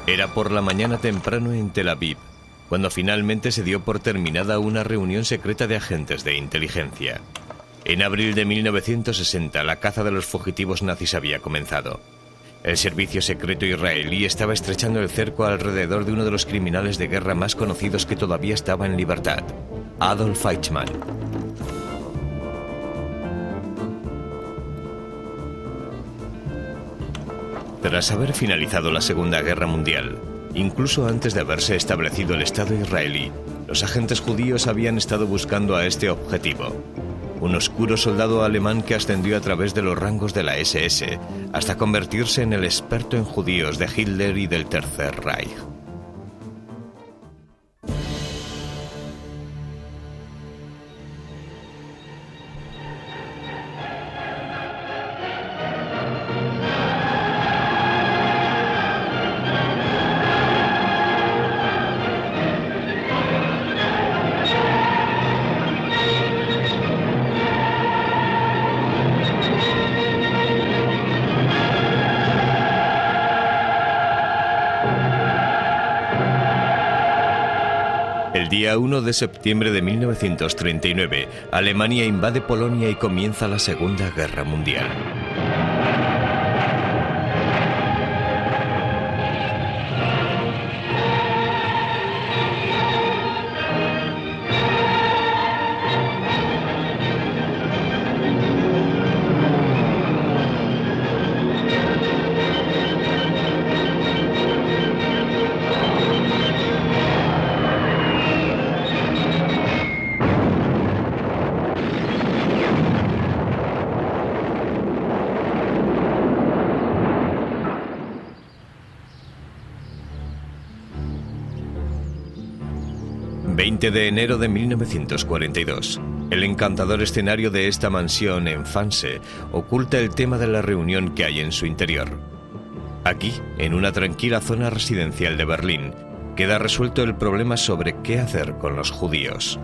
Era por la mañana temprano en Tel Aviv, cuando finalmente se dio por terminada una reunión secreta de agentes de inteligencia. En abril de 1960, la caza de los fugitivos nazis había comenzado. El servicio secreto israelí estaba estrechando el cerco alrededor de uno de los criminales de guerra más conocidos que todavía estaba en libertad, Adolf Eichmann. Tras haber finalizado la Segunda Guerra Mundial, incluso antes de haberse establecido el Estado israelí, los agentes judíos habían estado buscando a este objetivo. Un oscuro soldado alemán que ascendió a través de los rangos de la SS hasta convertirse en el experto en judíos de Hitler y del Tercer Reich. El día 1 de septiembre de 1939, Alemania invade Polonia y comienza la Segunda Guerra Mundial. De enero de 1942. El encantador escenario de esta mansión en Fanse oculta el tema de la reunión que hay en su interior. Aquí, en una tranquila zona residencial de Berlín, queda resuelto el problema sobre qué hacer con los judíos.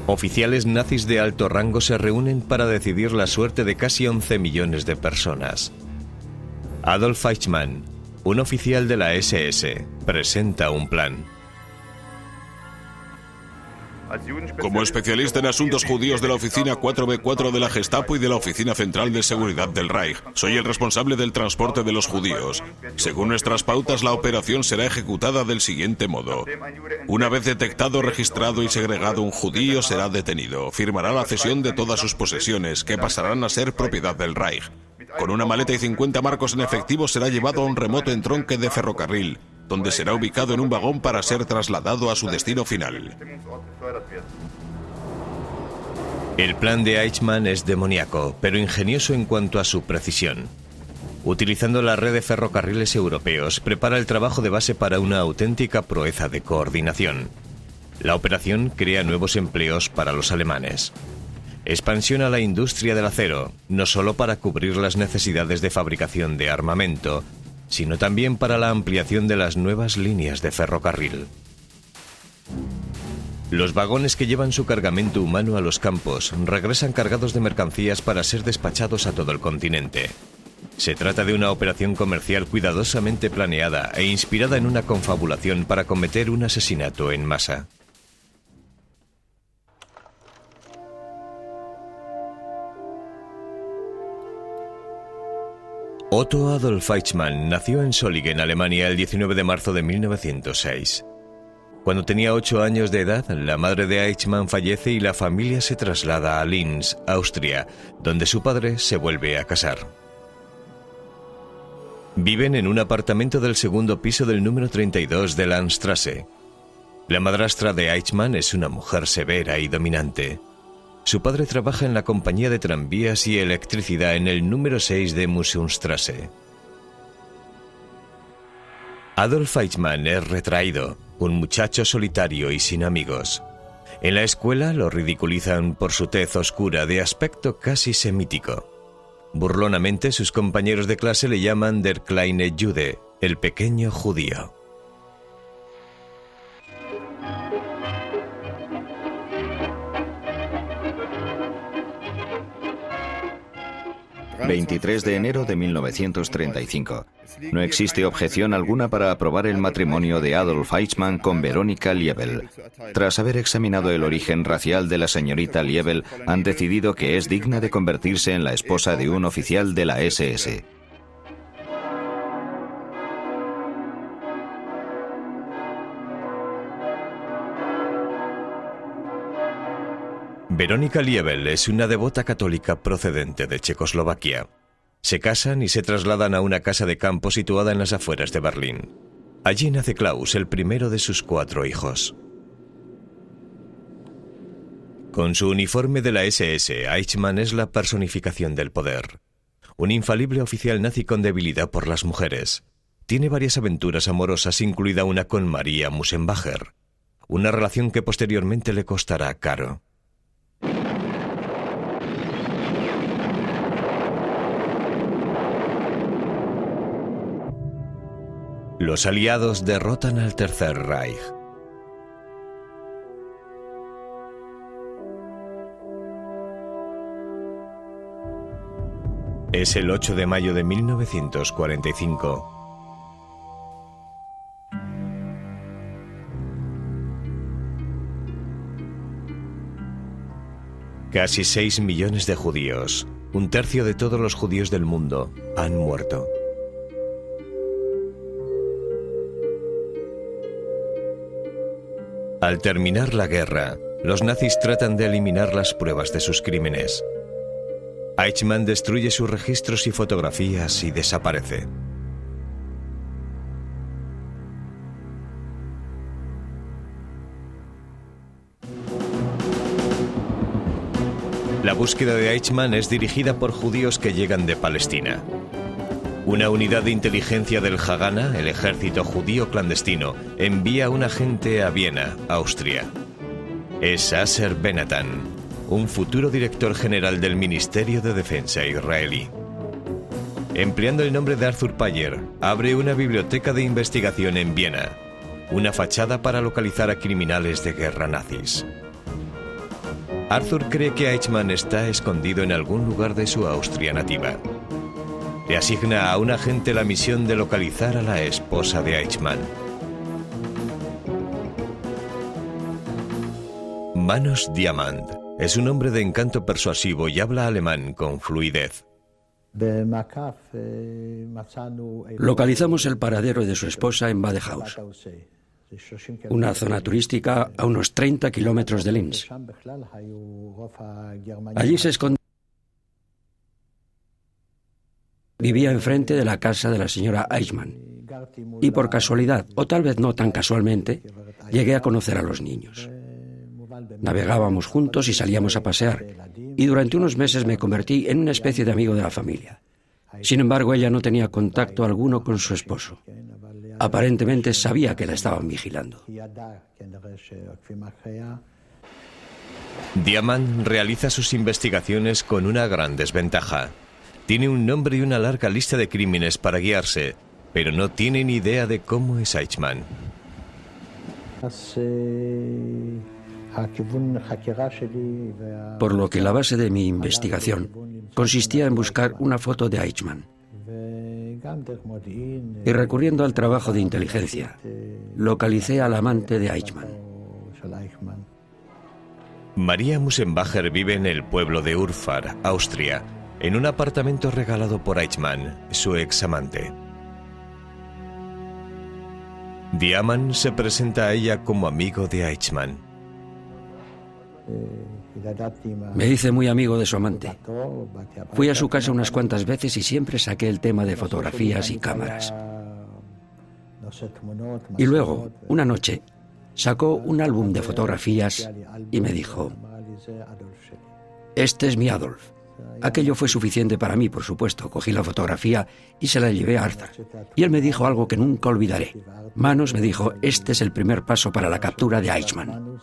Oficiales nazis de alto rango se reúnen para decidir la suerte de casi 11 millones de personas. Adolf Eichmann, un oficial de la SS, presenta un plan. Como especialista en asuntos judíos de la Oficina 4B4 de la Gestapo y de la Oficina Central de Seguridad del Reich, soy el responsable del transporte de los judíos. Según nuestras pautas, la operación será ejecutada del siguiente modo. Una vez detectado, registrado y segregado un judío, será detenido. Firmará la cesión de todas sus posesiones, que pasarán a ser propiedad del Reich. Con una maleta y 50 marcos en efectivo será llevado a un remoto entronque de ferrocarril, donde será ubicado en un vagón para ser trasladado a su destino final. El plan de Eichmann es demoníaco, pero ingenioso en cuanto a su precisión. Utilizando la red de ferrocarriles europeos, prepara el trabajo de base para una auténtica proeza de coordinación. La operación crea nuevos empleos para los alemanes. Expansiona la industria del acero, no solo para cubrir las necesidades de fabricación de armamento, sino también para la ampliación de las nuevas líneas de ferrocarril. Los vagones que llevan su cargamento humano a los campos regresan cargados de mercancías para ser despachados a todo el continente. Se trata de una operación comercial cuidadosamente planeada e inspirada en una confabulación para cometer un asesinato en masa. Otto Adolf Eichmann nació en Solingen, Alemania, el 19 de marzo de 1906. Cuando tenía 8 años de edad, la madre de Eichmann fallece y la familia se traslada a Linz, Austria, donde su padre se vuelve a casar. Viven en un apartamento del segundo piso del número 32 de Landstrasse. La madrastra de Eichmann es una mujer severa y dominante. Su padre trabaja en la compañía de tranvías y electricidad en el número 6 de Museumstrasse. Adolf Eichmann es retraído, un muchacho solitario y sin amigos. En la escuela lo ridiculizan por su tez oscura de aspecto casi semítico. Burlonamente sus compañeros de clase le llaman Der kleine Jude, el pequeño judío. 23 de enero de 1935. No existe objeción alguna para aprobar el matrimonio de Adolf Eichmann con Veronika Liebel. Tras haber examinado el origen racial de la señorita Liebel, han decidido que es digna de convertirse en la esposa de un oficial de la SS. Veronika Liebel es una devota católica procedente de Checoslovaquia. Se casan y se trasladan a una casa de campo situada en las afueras de Berlín. Allí nace Klaus, el primero de sus 4 hijos. Con su uniforme de la SS, Eichmann es la personificación del poder. Un infalible oficial nazi con debilidad por las mujeres. Tiene varias aventuras amorosas, incluida una con Maria Musenbacher. Una relación que posteriormente le costará caro. Los aliados derrotan al Tercer Reich. Es el 8 de mayo de 1945. Casi 6 millones de judíos, un tercio de todos los judíos del mundo, han muerto. Al terminar la guerra, los nazis tratan de eliminar las pruebas de sus crímenes. Eichmann destruye sus registros y fotografías y desaparece. La búsqueda de Eichmann es dirigida por judíos que llegan de Palestina. Una unidad de inteligencia del Haganah, el ejército judío clandestino, envía a un agente a Viena, Austria. Es Asher Benatan, un futuro director general del Ministerio de Defensa israelí. Empleando el nombre de Arthur Payer, abre una biblioteca de investigación en Viena, una fachada para localizar a criminales de guerra nazis. Arthur cree que Eichmann está escondido en algún lugar de su Austria nativa. Le asigna a un agente la misión de localizar a la esposa de Eichmann. Manos Diamant es un hombre de encanto persuasivo y habla alemán con fluidez. Localizamos el paradero de su esposa en Badehaus, una zona turística a unos 30 kilómetros de Linz. Allí se esconde. Vivía enfrente de la casa de la señora Eichmann. Y por casualidad, o tal vez no tan casualmente, llegué a conocer a los niños. Navegábamos juntos y salíamos a pasear, y durante unos meses me convertí en una especie de amigo de la familia. Sin embargo, ella no tenía contacto alguno con su esposo. Aparentemente sabía que la estaban vigilando. Diamant realiza sus investigaciones con una gran desventaja. Tiene un nombre y una larga lista de crímenes para guiarse, pero no tiene ni idea de cómo es Eichmann. Por lo que la base de mi investigación consistía en buscar una foto de Eichmann. Y recurriendo al trabajo de inteligencia, localicé al amante de Eichmann. Maria Musenbacher vive en el pueblo de Urfahr, Austria, en un apartamento regalado por Eichmann, su examante. Diamant se presenta a ella como amigo de Eichmann. Me hice muy amigo de su amante. Fui a su casa unas cuantas veces y siempre saqué el tema de fotografías y cámaras. Y luego, una noche, sacó un álbum de fotografías y me dijo: "Este es mi Adolf". Aquello fue suficiente para mí, por supuesto. Cogí la fotografía y se la llevé a Arthur. Y él me dijo algo que nunca olvidaré. Manos me dijo: "Este es el primer paso para la captura de Eichmann".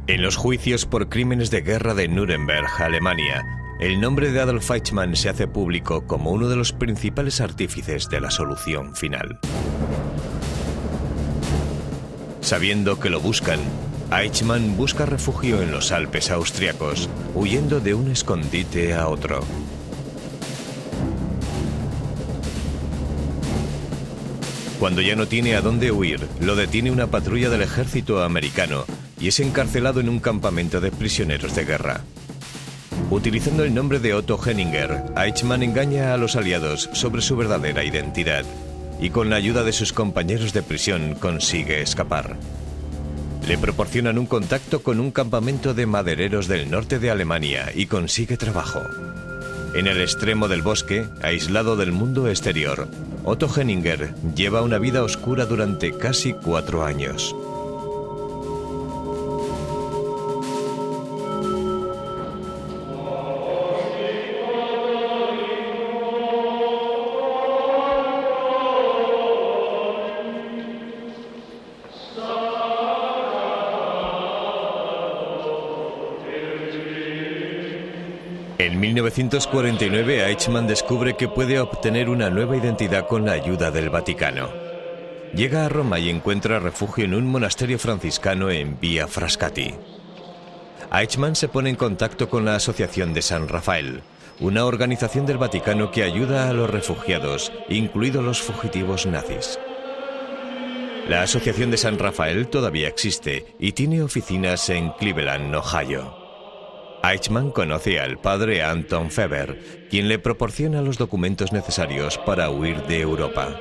En los juicios por crímenes de guerra de Nuremberg, Alemania, el nombre de Adolf Eichmann se hace público como uno de los principales artífices de la solución final. Sabiendo que lo buscan, Eichmann busca refugio en los Alpes austriacos, huyendo de un escondite a otro. Cuando ya no tiene a dónde huir, lo detiene una patrulla del ejército americano y es encarcelado en un campamento de prisioneros de guerra. Utilizando el nombre de Otto Henninger, Eichmann engaña a los aliados sobre su verdadera identidad y con la ayuda de sus compañeros de prisión consigue escapar. Le proporcionan un contacto con un campamento de madereros del norte de Alemania y consigue trabajo. En el extremo del bosque, aislado del mundo exterior, Otto Henninger lleva una vida oscura durante casi 4 años. En 1949, Eichmann descubre que puede obtener una nueva identidad con la ayuda del Vaticano. Llega a Roma y encuentra refugio en un monasterio franciscano en Via Frascati. Eichmann se pone en contacto con la Asociación de San Rafael, una organización del Vaticano que ayuda a los refugiados, incluidos los fugitivos nazis. La Asociación de San Rafael todavía existe y tiene oficinas en Cleveland, Ohio. Eichmann conoce al padre Anton Feber, quien le proporciona los documentos necesarios para huir de Europa.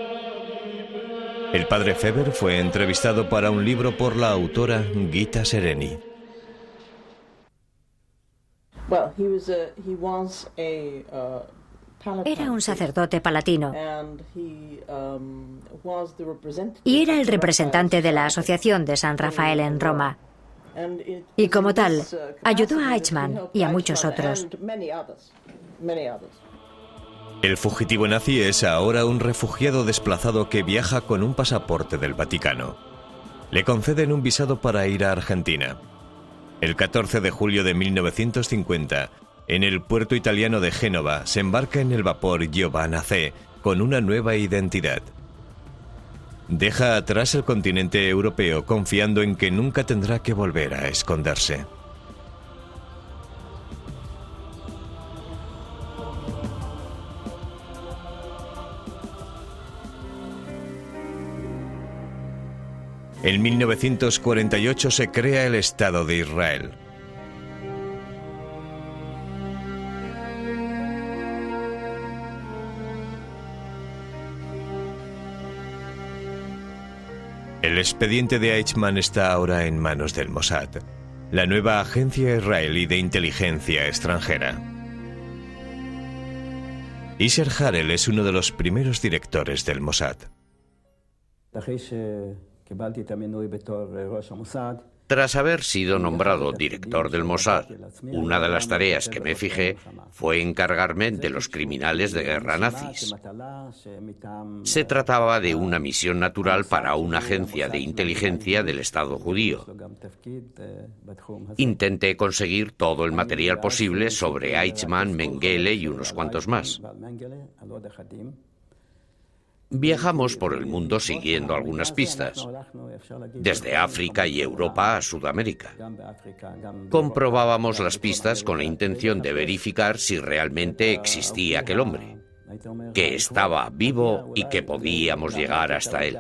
El padre Feber fue entrevistado para un libro por la autora Gita Sereni. Era un sacerdote palatino y era el representante de la Asociación de San Rafael en Roma. Y como tal, ayudó a Eichmann y a muchos otros. El fugitivo nazi es ahora un refugiado desplazado que viaja con un pasaporte del Vaticano. Le conceden un visado para ir a Argentina. El 14 de julio de 1950, en el puerto italiano de Génova, se embarca en el vapor Giovanna C. con una nueva identidad. Deja atrás el continente europeo confiando en que nunca tendrá que volver a esconderse. En 1948 se crea el Estado de Israel. El expediente de Eichmann está ahora en manos del Mossad, la nueva agencia israelí de inteligencia extranjera. Isher Harel es uno de los primeros directores del Mossad. Tras haber sido nombrado director del Mossad, una de las tareas que me fijé fue encargarme de los criminales de guerra nazis. Se trataba de una misión natural para una agencia de inteligencia del Estado judío. Intenté conseguir todo el material posible sobre Eichmann, Mengele y unos cuantos más. Viajamos por el mundo siguiendo algunas pistas, desde África y Europa a Sudamérica. Comprobábamos las pistas con la intención de verificar si realmente existía aquel hombre, que estaba vivo y que podíamos llegar hasta él.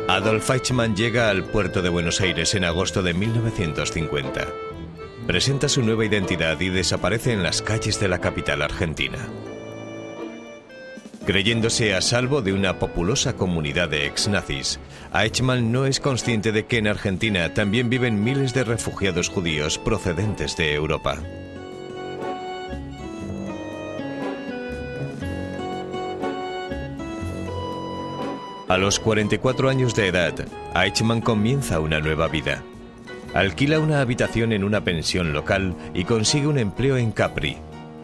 Adolf Eichmann llega al puerto de Buenos Aires en agosto de 1950. Presenta su nueva identidad y desaparece en las calles de la capital argentina. Creyéndose a salvo de una populosa comunidad de ex-nazis, Eichmann no es consciente de que en Argentina también viven miles de refugiados judíos procedentes de Europa. A los 44 años de edad, Eichmann comienza una nueva vida. Alquila una habitación en una pensión local y consigue un empleo en Capri,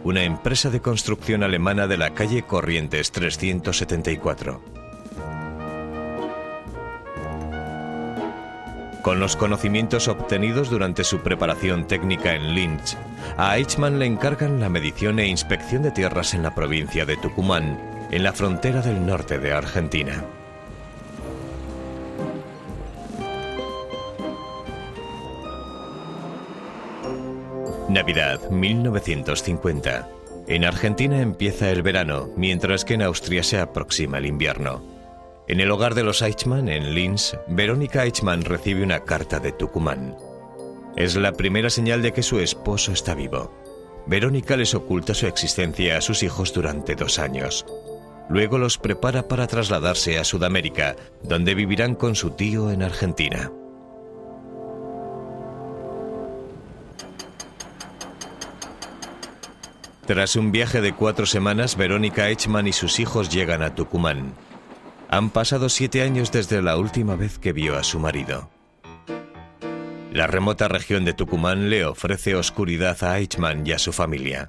una empresa de construcción alemana de la calle Corrientes 374. Con los conocimientos obtenidos durante su preparación técnica en Linz, a Eichmann le encargan la medición e inspección de tierras en la provincia de Tucumán, en la frontera del norte de Argentina. Navidad 1950. En Argentina empieza el verano, mientras que en Austria se aproxima el invierno. En el hogar de los Eichmann, en Linz, Verónica Eichmann recibe una carta de Tucumán. Es la primera señal de que su esposo está vivo. Verónica les oculta su existencia a sus hijos durante 2 años. Luego los prepara para trasladarse a Sudamérica, donde vivirán con su tío en Argentina. Tras un viaje de 4 semanas, Verónica Eichmann y sus hijos llegan a Tucumán. Han pasado 7 años desde la última vez que vio a su marido. La remota región de Tucumán le ofrece oscuridad a Eichmann y a su familia.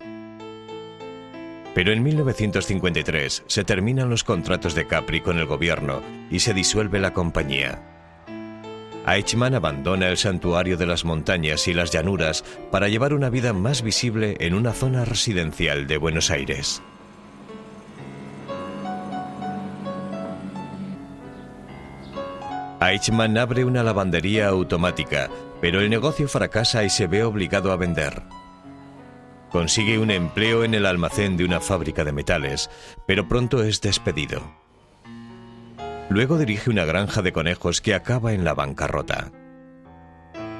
Pero en 1953 se terminan los contratos de Capri con el gobierno y se disuelve la compañía. Eichmann abandona el santuario de las montañas y las llanuras para llevar una vida más visible en una zona residencial de Buenos Aires. Eichmann abre una lavandería automática, pero el negocio fracasa y se ve obligado a vender. Consigue un empleo en el almacén de una fábrica de metales, pero pronto es despedido. Luego dirige una granja de conejos que acaba en la bancarrota.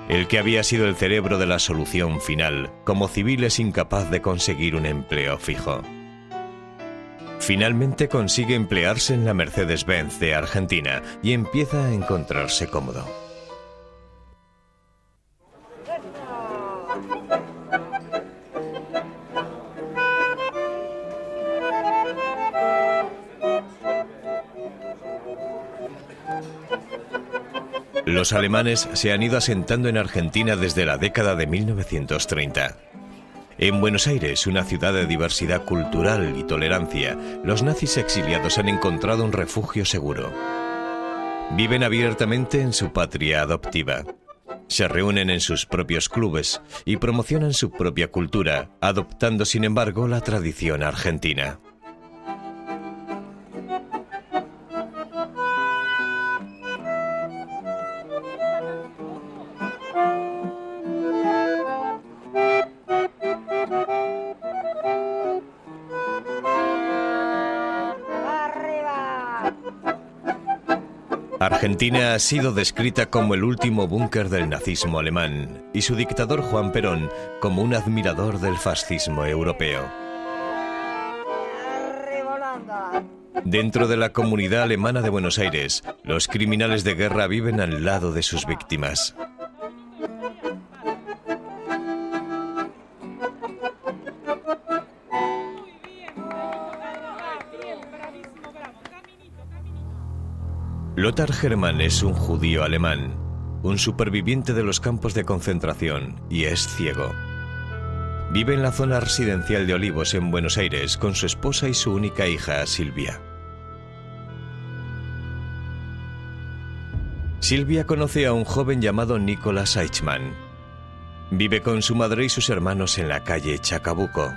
El que había sido el cerebro de la solución final, como civil es incapaz de conseguir un empleo fijo. Finalmente consigue emplearse en la Mercedes-Benz de Argentina y empieza a encontrarse cómodo. Los alemanes se han ido asentando en Argentina desde la década de 1930. En Buenos Aires, una ciudad de diversidad cultural y tolerancia, los nazis exiliados han encontrado un refugio seguro. Viven abiertamente en su patria adoptiva. Se reúnen en sus propios clubes y promocionan su propia cultura, adoptando sin embargo la tradición argentina. Argentina ha sido descrita como el último búnker del nazismo alemán y su dictador Juan Perón como un admirador del fascismo europeo. Dentro de la comunidad alemana de Buenos Aires, los criminales de guerra viven al lado de sus víctimas. Lothar Hermann es un judío alemán, un superviviente de los campos de concentración, y es ciego. Vive en la zona residencial de Olivos en Buenos Aires con su esposa y su única hija, Silvia. Silvia conoce a un joven llamado Nicolás Eichmann. Vive con su madre y sus hermanos en la calle Chacabuco.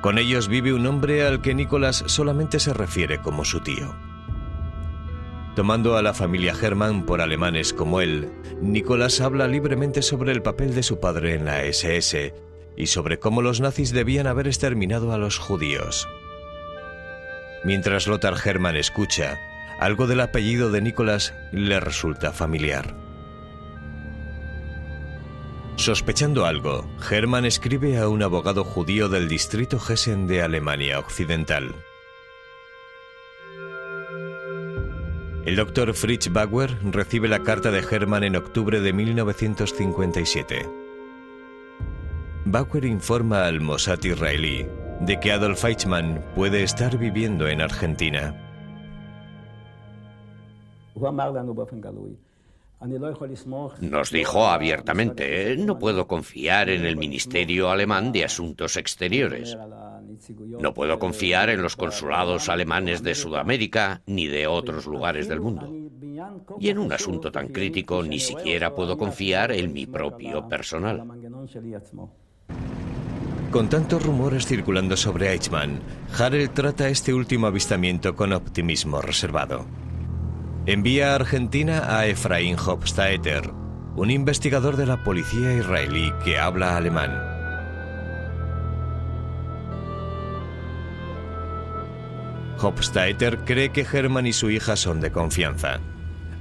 Con ellos vive un hombre al que Nicolás solamente se refiere como su tío. Tomando a la familia Hermann por alemanes como él, Nicolás habla libremente sobre el papel de su padre en la SS y sobre cómo los nazis debían haber exterminado a los judíos. Mientras Lothar Hermann escucha, algo del apellido de Nicolás le resulta familiar. Sospechando algo, Hermann escribe a un abogado judío del distrito Hessen de Alemania Occidental. El doctor Fritz Bauer recibe la carta de Hermann en octubre de 1957. Bauer informa al Mossad israelí de que Adolf Eichmann puede estar viviendo en Argentina. Nos dijo abiertamente, no puedo confiar en el Ministerio Alemán de Asuntos Exteriores. No puedo confiar en los consulados alemanes de Sudamérica ni de otros lugares del mundo. Y en un asunto tan crítico ni siquiera puedo confiar en mi propio personal. Con tantos rumores circulando sobre Eichmann, Harel trata este último avistamiento con optimismo reservado. Envía a Argentina a Efraín Hofstadter, un investigador de la policía israelí que habla alemán. Hofstadter cree que Hermann y su hija son de confianza.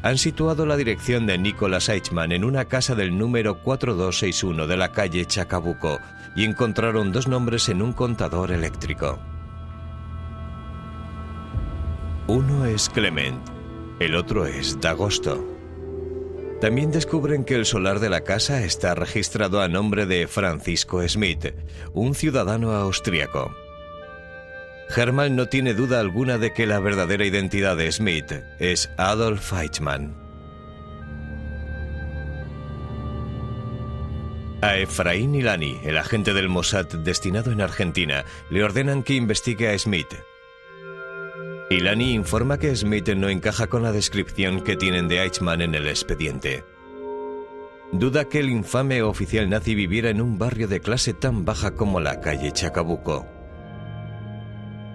Han situado la dirección de Nicholas Eichmann en una casa del número 4261 de la calle Chacabuco y encontraron 2 nombres en un contador eléctrico. Uno es Clement, el otro es Dagosto. También descubren que el solar de la casa está registrado a nombre de Francisco Schmidt, un ciudadano austríaco. Hermann no tiene duda alguna de que la verdadera identidad de Schmidt es Adolf Eichmann. A Efraín Ilani, el agente del Mossad destinado en Argentina, le ordenan que investigue a Schmidt. Ilani informa que Schmidt no encaja con la descripción que tienen de Eichmann en el expediente. Duda que el infame oficial nazi viviera en un barrio de clase tan baja como la calle Chacabuco.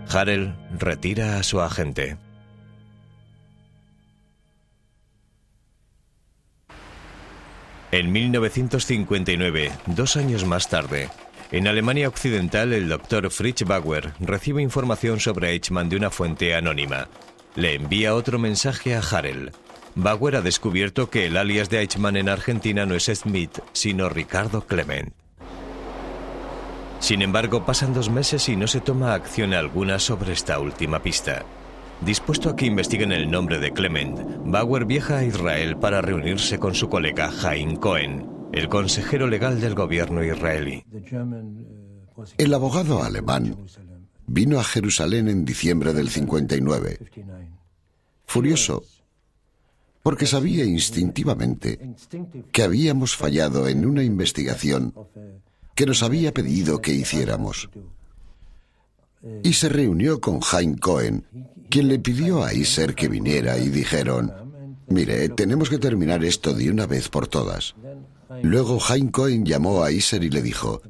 Harel retira a su agente. En 1959, 2 años más tarde, en Alemania Occidental, el doctor Fritz Bauer recibe información sobre Eichmann de una fuente anónima. Le envía otro mensaje a Harel. Bauer ha descubierto que el alias de Eichmann en Argentina no es Schmidt, sino Ricardo Clement. Sin embargo, pasan 2 meses y no se toma acción alguna sobre esta última pista. Dispuesto a que investiguen el nombre de Clement, Bauer viaja a Israel para reunirse con su colega Haim Cohen, el consejero legal del gobierno israelí. El abogado alemán vino a Jerusalén en diciembre del 59, furioso, porque sabía instintivamente que habíamos fallado en una investigación que nos había pedido que hiciéramos. Y se reunió con Haim Cohen, quien le pidió a Iser que viniera, y dijeron: mire, tenemos que terminar esto de una vez por todas. Luego Haim Cohen llamó a Iser y le dijo: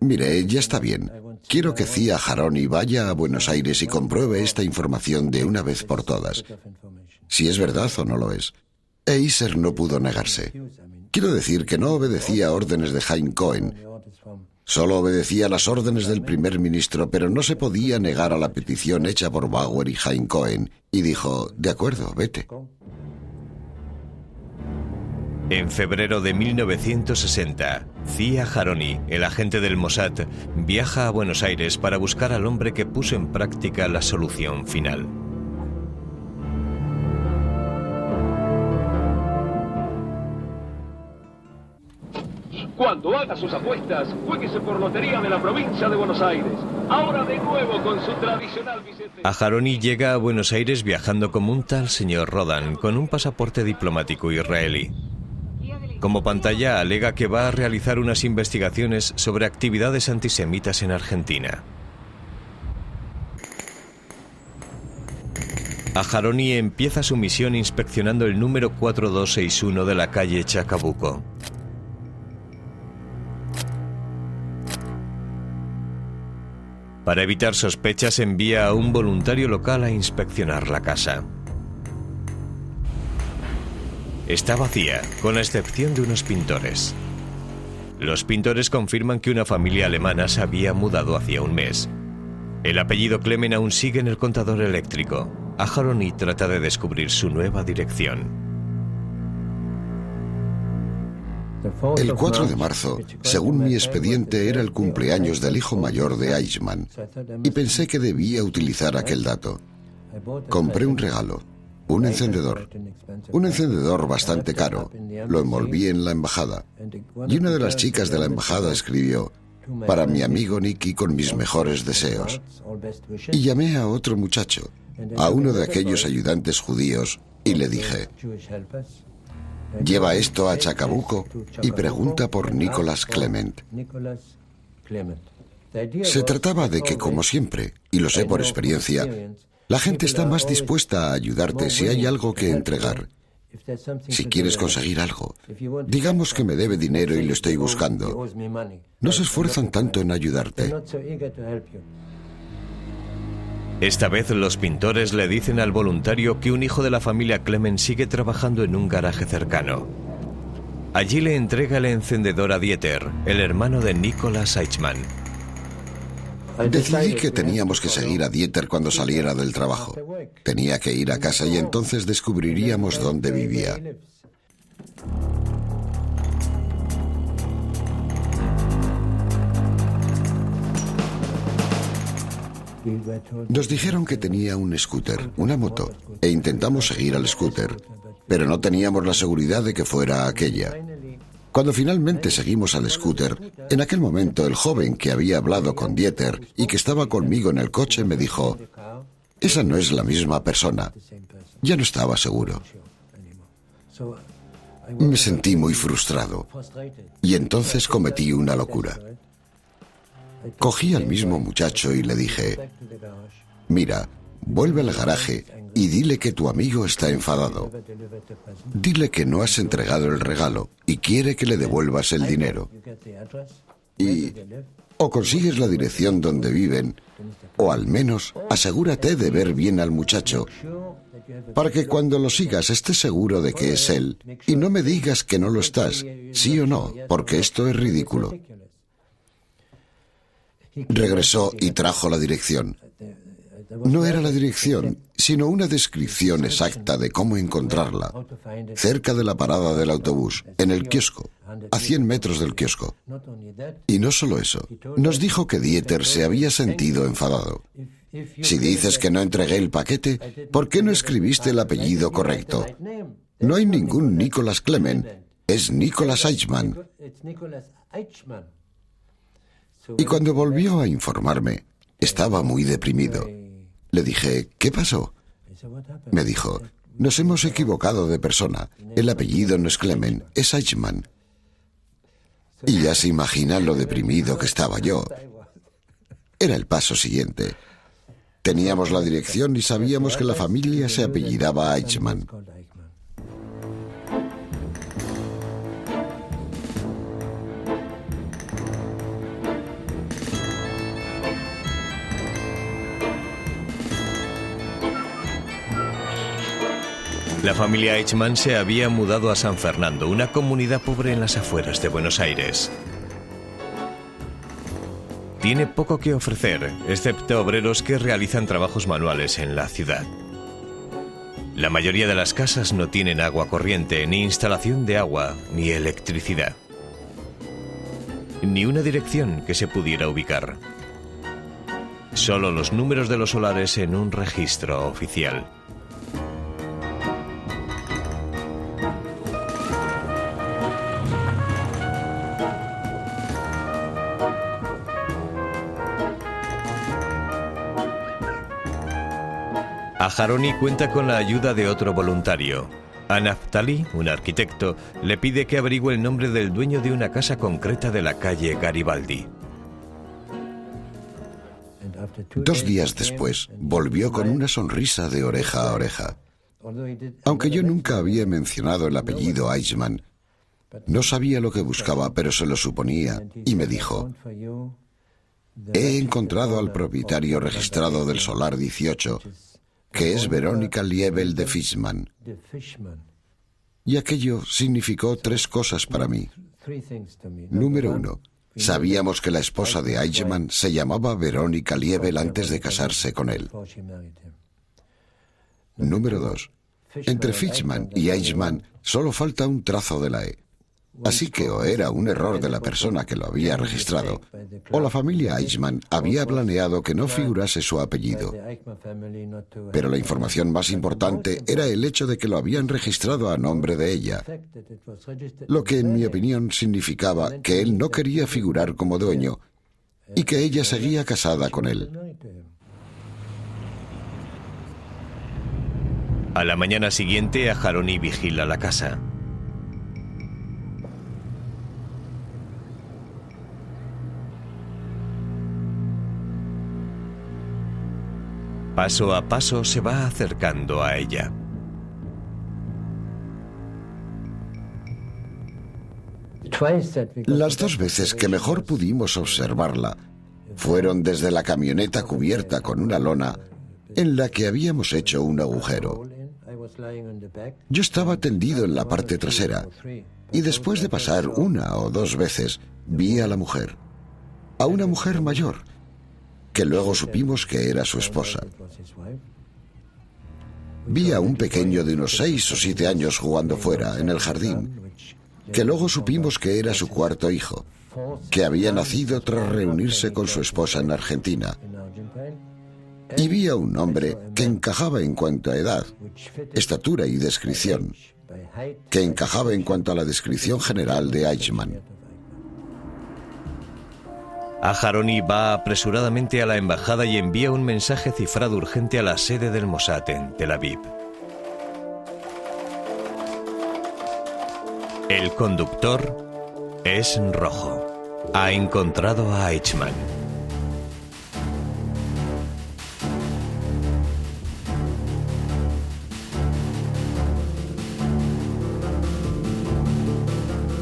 mire, ya está bien, quiero que Zia Haroni vaya a Buenos Aires y compruebe esta información de una vez por todas, si es verdad o no lo es. E Iser no pudo negarse. Quiero decir que no obedecía órdenes de Haim Cohen, solo obedecía las órdenes del primer ministro, pero no se podía negar a la petición hecha por Bauer y Haim Cohen, y dijo: de acuerdo, vete. En febrero de 1960, Zia Haroni, el agente del Mossad, viaja a Buenos Aires para buscar al hombre que puso en práctica la solución final. Cuando haga sus apuestas, juéguese por Lotería de la provincia de Buenos Aires. Ahora de nuevo con su tradicional billete. A Haroni llega a Buenos Aires viajando como un tal señor Rodan, con un pasaporte diplomático israelí. Como pantalla alega que va a realizar unas investigaciones sobre actividades antisemitas en Argentina. A Haroni empieza su misión inspeccionando el número 4261 de la calle Chacabuco. Para evitar sospechas, envía a un voluntario local a inspeccionar la casa. Está vacía, con la excepción de unos pintores. Los pintores confirman que una familia alemana se había mudado hacía un mes. El apellido Clement aún sigue en el contador eléctrico. A Haroni trata de descubrir su nueva dirección. El 4 de marzo, según mi expediente, era el cumpleaños del hijo mayor de Eichmann, y pensé que debía utilizar aquel dato. Compré un regalo, un encendedor bastante caro, lo envolví en la embajada, y una de las chicas de la embajada escribió: para mi amigo Nicky, con mis mejores deseos. Y llamé a otro muchacho, a uno de aquellos ayudantes judíos, y le dije: lleva esto a Chacabuco y pregunta por Nicholas Clement. Se trataba de que, como siempre, y lo sé por experiencia, La gente está más dispuesta a ayudarte si hay algo que entregar. Si quieres conseguir algo, digamos que me debe dinero y lo estoy buscando, no se esfuerzan tanto en ayudarte. Esta vez los pintores le dicen al voluntario que un hijo de la familia Clement sigue trabajando en un garaje cercano. Allí le entrega el encendedor a Dieter, el hermano de Nicholas Eichmann. Decidí que teníamos que seguir a Dieter cuando saliera del trabajo. Tenía que ir a casa y entonces descubriríamos dónde vivía. Nos dijeron que tenía un scooter, una moto, e intentamos seguir al scooter, pero no teníamos la seguridad de que fuera aquella. Cuando finalmente seguimos al scooter, en aquel momento el joven que había hablado con Dieter y que estaba conmigo en el coche me dijo: esa no es la misma persona. Ya no estaba seguro. Me sentí muy frustrado y entonces cometí una locura. Cogí al mismo muchacho y le dije: mira, vuelve al garaje y dile que tu amigo está enfadado. Dile que no has entregado el regalo y quiere que le devuelvas el dinero. Y o consigues la dirección donde viven, o al menos asegúrate de ver bien al muchacho, para que cuando lo sigas estés seguro de que es él, y no me digas que no lo estás, sí o no, porque esto es ridículo. Regresó y trajo la dirección. No era la dirección, sino una descripción exacta de cómo encontrarla. Cerca de la parada del autobús, en el kiosco, a 100 metros del kiosco. Y no solo eso, nos dijo que Dieter se había sentido enfadado. Si dices que no entregué el paquete, ¿por qué no escribiste el apellido correcto? No hay ningún Nicholas Clement, es Nicholas Eichmann. Y cuando volvió a informarme, estaba muy deprimido. Le dije: ¿qué pasó? Me dijo: nos hemos equivocado de persona. El apellido no es Clement, es Eichmann. Y ya se imagina lo deprimido que estaba yo. Era el paso siguiente. Teníamos la dirección y sabíamos que la familia se apellidaba Eichmann. La familia Eichmann se había mudado a San Fernando, una comunidad pobre en las afueras de Buenos Aires. Tiene poco que ofrecer, excepto obreros que realizan trabajos manuales en la ciudad. La mayoría de las casas no tienen agua corriente, ni instalación de agua, ni electricidad. Ni una dirección que se pudiera ubicar. Solo los números de los solares en un registro oficial. Aharoni cuenta con la ayuda de otro voluntario. A Naftali, un arquitecto, le pide que averigüe el nombre del dueño de una casa concreta de la calle Garibaldi. 2 días después, volvió con una sonrisa de oreja a oreja. Aunque yo nunca había mencionado el apellido Eichmann, no sabía lo que buscaba, pero se lo suponía, y me dijo: he encontrado al propietario registrado del Solar 18, que es Verónica Liebel de Fishman. Y aquello significó 3 cosas para mí. Número 1, sabíamos que la esposa de Eichmann se llamaba Verónica Liebel antes de casarse con él. Número 2, entre Fishman y Eichmann solo falta un trazo de la E. Así que o era un error de la persona que lo había registrado, o la familia Eichmann había planeado que no figurase su apellido. Pero la información más importante era el hecho de que lo habían registrado a nombre de ella, lo que en mi opinión significaba que él no quería figurar como dueño y que ella seguía casada con él. A la mañana siguiente, Aharoni vigila la casa. Paso a paso se va acercando a ella. Las 2 veces que mejor pudimos observarla fueron desde la camioneta cubierta con una lona en la que habíamos hecho un agujero. Yo estaba tendido en la parte trasera y después de pasar 1 o 2 veces vi a la mujer, a una mujer mayor, que luego supimos que era su esposa. Vi a un pequeño de unos 6 o 7 años jugando fuera, en el jardín, que luego supimos que era su 4º hijo, que había nacido tras reunirse con su esposa en Argentina. Y vi a un hombre que encajaba en cuanto a edad, estatura y descripción, que encajaba en cuanto a la descripción general de Eichmann. Aharoni va apresuradamente a la embajada y envía un mensaje cifrado urgente a la sede del Mossad en Tel Aviv. El conductor es rojo. Ha encontrado a Eichmann.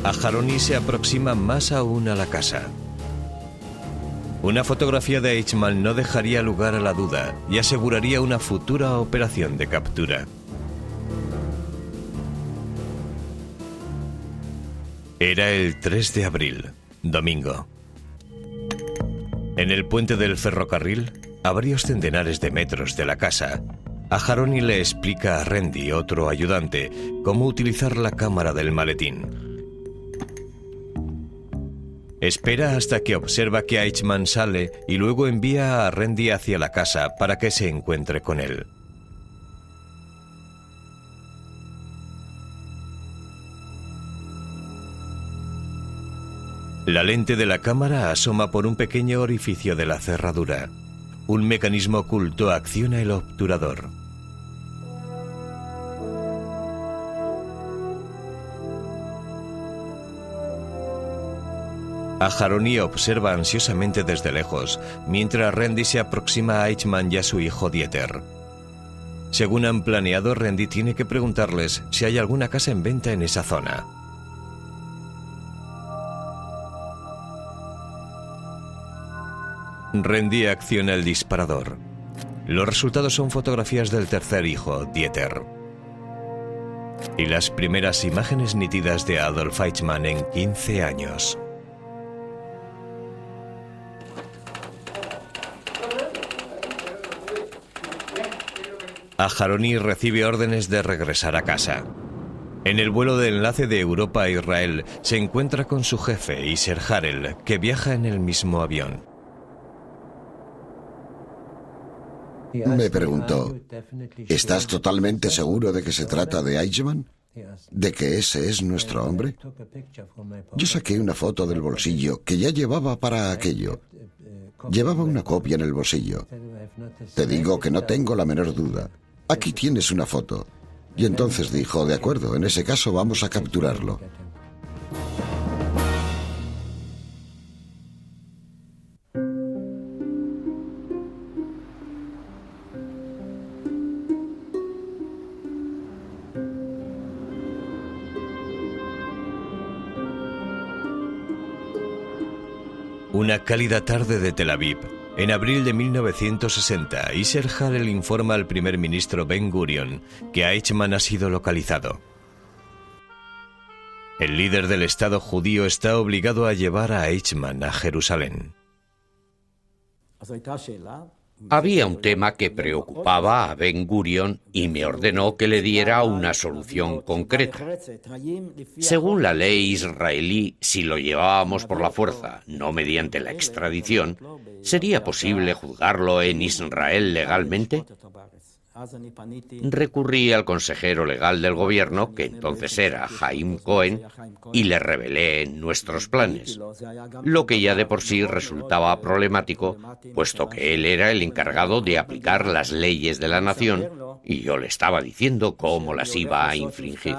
Aharoni se aproxima más aún a la casa. Una fotografía de Eichmann no dejaría lugar a la duda y aseguraría una futura operación de captura. Era el 3 de abril, domingo. En el puente del ferrocarril, a varios centenares de metros de la casa, Aharoni le explica a Randy, otro ayudante, cómo utilizar la cámara del maletín. Espera hasta que observa que Eichmann sale y luego envía a Randy hacia la casa para que se encuentre con él. La lente de la cámara asoma por un pequeño orificio de la cerradura. Un mecanismo oculto acciona el obturador. Aharoni observa ansiosamente desde lejos, mientras Randy se aproxima a Eichmann y a su hijo Dieter. Según han planeado, Randy tiene que preguntarles si hay alguna casa en venta en esa zona. Randy acciona el disparador. Los resultados son fotografías del tercer hijo, Dieter. Y las primeras imágenes nítidas de Adolf Eichmann en 15 años. Aharoni recibe órdenes de regresar a casa. En el vuelo de enlace de Europa a Israel se encuentra con su jefe, Iser Harel, que viaja en el mismo avión. Me preguntó, ¿estás totalmente seguro de que se trata de Eichmann? ¿De que ese es nuestro hombre? Yo saqué una foto del bolsillo que ya llevaba para aquello. Llevaba una copia en el bolsillo. Te digo que no tengo la menor duda. Aquí tienes una foto. Y entonces dijo, de acuerdo, en ese caso vamos a capturarlo. Una cálida tarde de Tel Aviv, en abril de 1960, Iser Harel informa al primer ministro Ben Gurion que Eichmann ha sido localizado. El líder del Estado judío está obligado a llevar a Eichmann a Jerusalén. Había un tema que preocupaba a Ben Gurion y me ordenó que le diera una solución concreta. Según la ley israelí, si lo llevábamos por la fuerza, no mediante la extradición, ¿sería posible juzgarlo en Israel legalmente? Recurrí al consejero legal del gobierno, que entonces era Haim Cohen, y le revelé nuestros planes, lo que ya de por sí resultaba problemático, puesto que él era el encargado de aplicar las leyes de la nación y yo le estaba diciendo cómo las iba a infringir.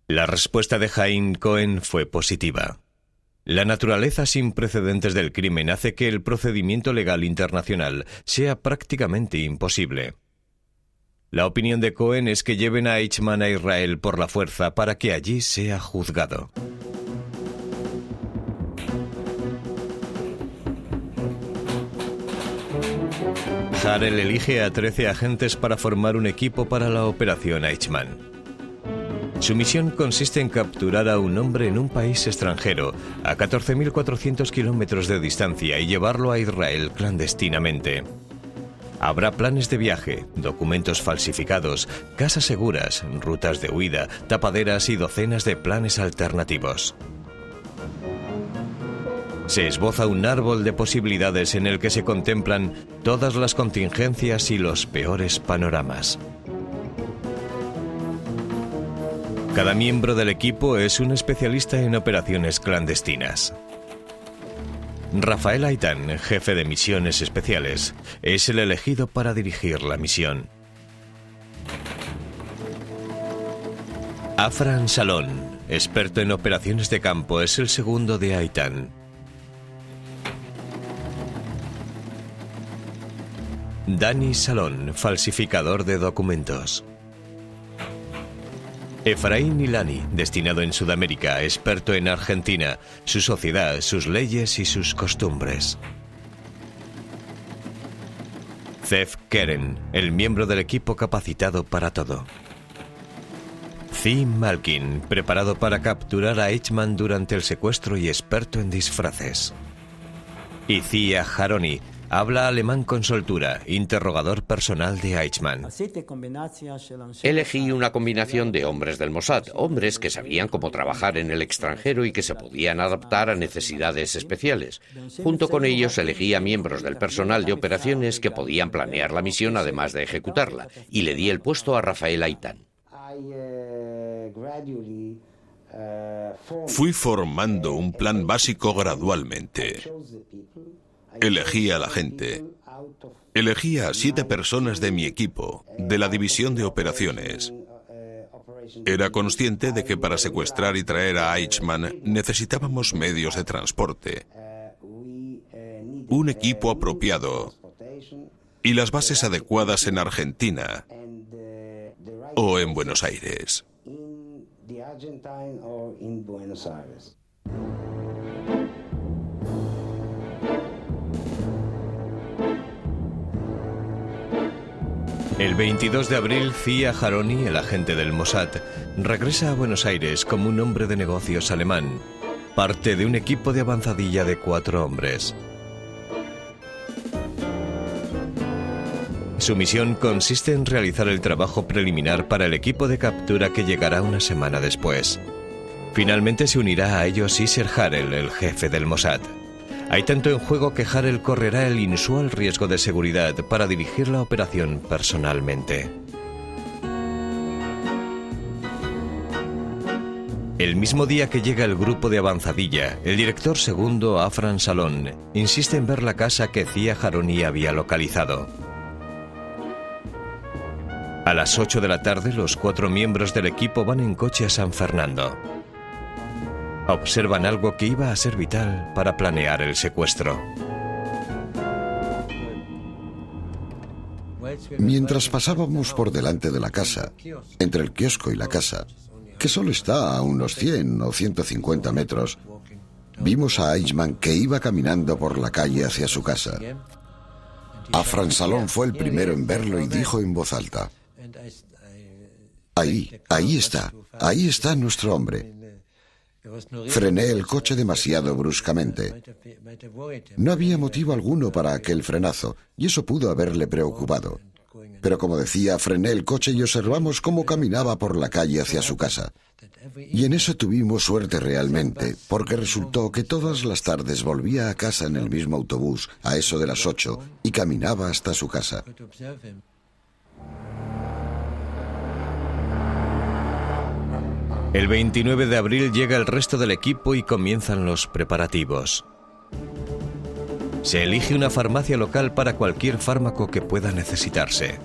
La respuesta de Haim Cohen fue positiva. La naturaleza sin precedentes del crimen hace que el procedimiento legal internacional sea prácticamente imposible. La opinión de Cohen es que lleven a Eichmann a Israel por la fuerza para que allí sea juzgado. Harel elige a 13 agentes para formar un equipo para la operación Eichmann. Su misión consiste en capturar a un hombre en un país extranjero, a 14.400 kilómetros de distancia, y llevarlo a Israel clandestinamente. Habrá planes de viaje, documentos falsificados, casas seguras, rutas de huida, tapaderas y docenas de planes alternativos. Se esboza un árbol de posibilidades en el que se contemplan todas las contingencias y los peores panoramas. Cada miembro del equipo es un especialista en operaciones clandestinas. Rafael Eitan, jefe de misiones especiales, es el elegido para dirigir la misión. Afran Shalom, experto en operaciones de campo, es el segundo de Eitan. Dani Shalom, falsificador de documentos. Efraín Ilani, destinado en Sudamérica, experto en Argentina, su sociedad, sus leyes y sus costumbres. Zev Keren, el miembro del equipo capacitado para todo. Zim Malkin, preparado para capturar a Eichmann durante el secuestro y experto en disfraces. Y Zia Haroni, habla alemán con soltura, interrogador personal de Eichmann. Elegí una combinación de hombres del Mossad, hombres que sabían cómo trabajar en el extranjero y que se podían adaptar a necesidades especiales. Junto con ellos elegí a miembros del personal de operaciones que podían planear la misión además de ejecutarla, y le di el puesto a Rafael Eitan. Fui formando un plan básico gradualmente. Elegí a la gente. Elegí a 7 personas de mi equipo, de la división de operaciones. Era consciente de que para secuestrar y traer a Eichmann necesitábamos medios de transporte, un equipo apropiado y las bases adecuadas en Argentina o en Buenos Aires. El 22 de abril, Zia Haroni, el agente del Mossad, regresa a Buenos Aires como un hombre de negocios alemán, parte de un equipo de avanzadilla de 4 hombres. Su misión consiste en realizar el trabajo preliminar para el equipo de captura que llegará una semana después. Finalmente se unirá a ellos Isser Harel, el jefe del Mossad. Hay tanto en juego que Harel correrá el inusual riesgo de seguridad para dirigir la operación personalmente. El mismo día que llega el grupo de avanzadilla, el director segundo, Afran Shalom, insiste en ver la casa que Zia Haroni había localizado. A las 8 de la tarde, los 4 miembros del equipo van en coche a San Fernando. Observan algo que iba a ser vital para planear el secuestro. Mientras pasábamos por delante de la casa, entre el kiosco y la casa, que solo está a unos 100 o 150 metros, vimos a Eichmann que iba caminando por la calle hacia su casa. Afran Shalom fue el primero en verlo y dijo en voz alta: ahí está nuestro hombre. Frené el coche demasiado bruscamente. No había motivo alguno para aquel frenazo, y eso pudo haberle preocupado. Pero como decía, frené el coche y observamos cómo caminaba por la calle hacia su casa. Y en eso tuvimos suerte realmente, porque resultó que todas las tardes volvía a casa en el mismo autobús, a eso de las 8, y caminaba hasta su casa. El 29 de abril llega el resto del equipo y comienzan los preparativos. Se elige una farmacia local para cualquier fármaco que pueda necesitarse.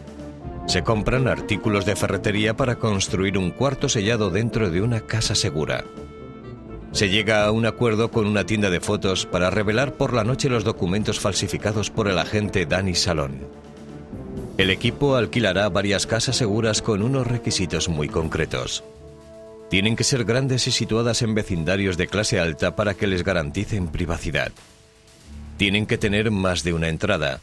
Se compran artículos de ferretería para construir un cuarto sellado dentro de una casa segura. Se llega a un acuerdo con una tienda de fotos para revelar por la noche los documentos falsificados por el agente Danny Salón. El equipo alquilará varias casas seguras con unos requisitos muy concretos. Tienen que ser grandes y situadas en vecindarios de clase alta para que les garanticen privacidad. Tienen que tener más de una entrada,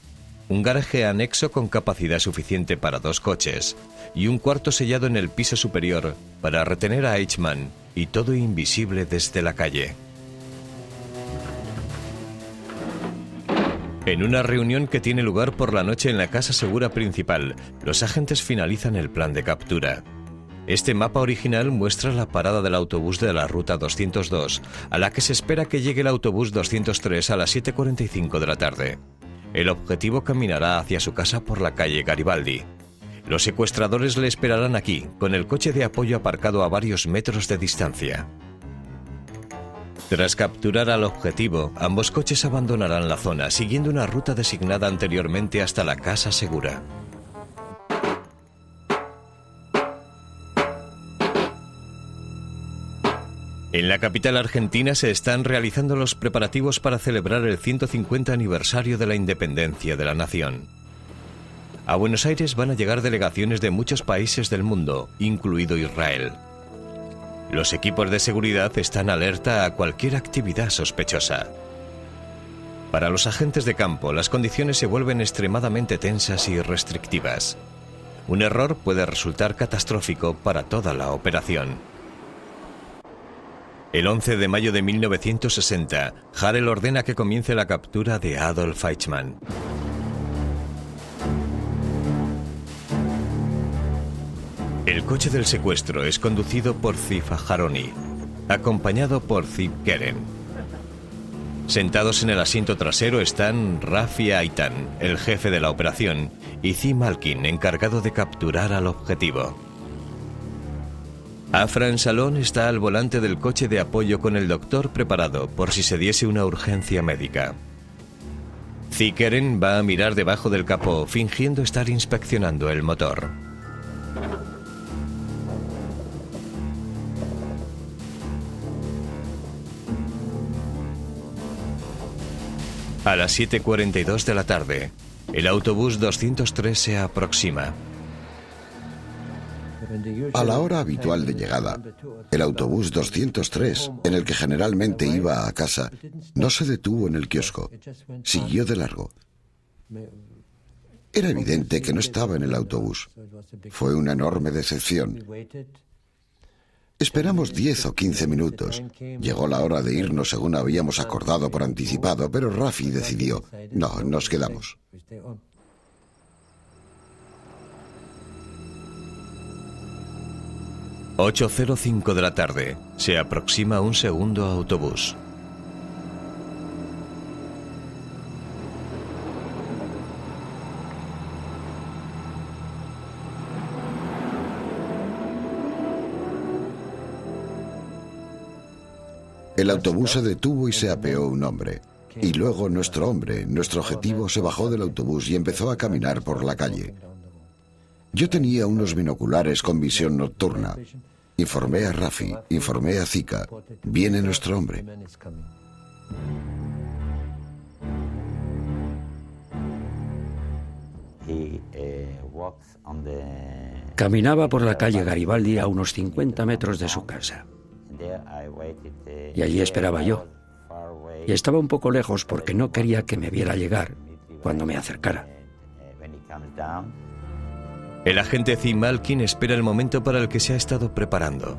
un garaje anexo con capacidad suficiente para 2 coches y un cuarto sellado en el piso superior para retener a Eichmann y todo invisible desde la calle. En una reunión que tiene lugar por la noche en la casa segura principal, los agentes finalizan el plan de captura. Este mapa original muestra la parada del autobús de la ruta 202, a la que se espera que llegue el autobús 203 a las 7:45 de la tarde. El objetivo caminará hacia su casa por la calle Garibaldi. Los secuestradores le esperarán aquí, con el coche de apoyo aparcado a varios metros de distancia. Tras capturar al objetivo, ambos coches abandonarán la zona, siguiendo una ruta designada anteriormente hasta la casa segura. En la capital argentina se están realizando los preparativos para celebrar el 150 aniversario de la independencia de la nación. A Buenos Aires van a llegar delegaciones de muchos países del mundo, incluido Israel. Los equipos de seguridad están alerta a cualquier actividad sospechosa. Para los agentes de campo, las condiciones se vuelven extremadamente tensas y restrictivas. Un error puede resultar catastrófico para toda la operación. El 11 de mayo de 1960, Harel ordena que comience la captura de Adolf Eichmann. El coche del secuestro es conducido por Ziv Aharoni, acompañado por Ziv Keren. Sentados en el asiento trasero están Rafi Aitan, el jefe de la operación, y Zi Malkin, encargado de capturar al objetivo. Afran Salón está al volante del coche de apoyo con el doctor preparado por si se diese una urgencia médica. Zi Keren va a mirar debajo del capó, fingiendo estar inspeccionando el motor. A las 7:42 de la tarde, el autobús 203 se aproxima. A la hora habitual de llegada, el autobús 203, en el que generalmente iba a casa, no se detuvo en el kiosco. Siguió de largo. Era evidente que no estaba en el autobús. Fue una enorme decepción. Esperamos 10 o 15 minutos. Llegó la hora de irnos según habíamos acordado por anticipado, pero Rafi decidió, no, nos quedamos. A 8:05 de la tarde, se aproxima un segundo autobús. El autobús se detuvo y se apeó un hombre. Y luego nuestro hombre, nuestro objetivo, se bajó del autobús y empezó a caminar por la calle. Yo tenía unos binoculares con visión nocturna. Informé a Rafi, informé a Zika. Viene nuestro hombre. Caminaba por la calle Garibaldi a unos 50 metros de su casa. Y allí esperaba yo. Y estaba un poco lejos porque no quería que me viera llegar cuando me acercara. El agente Zi Malkin espera el momento para el que se ha estado preparando.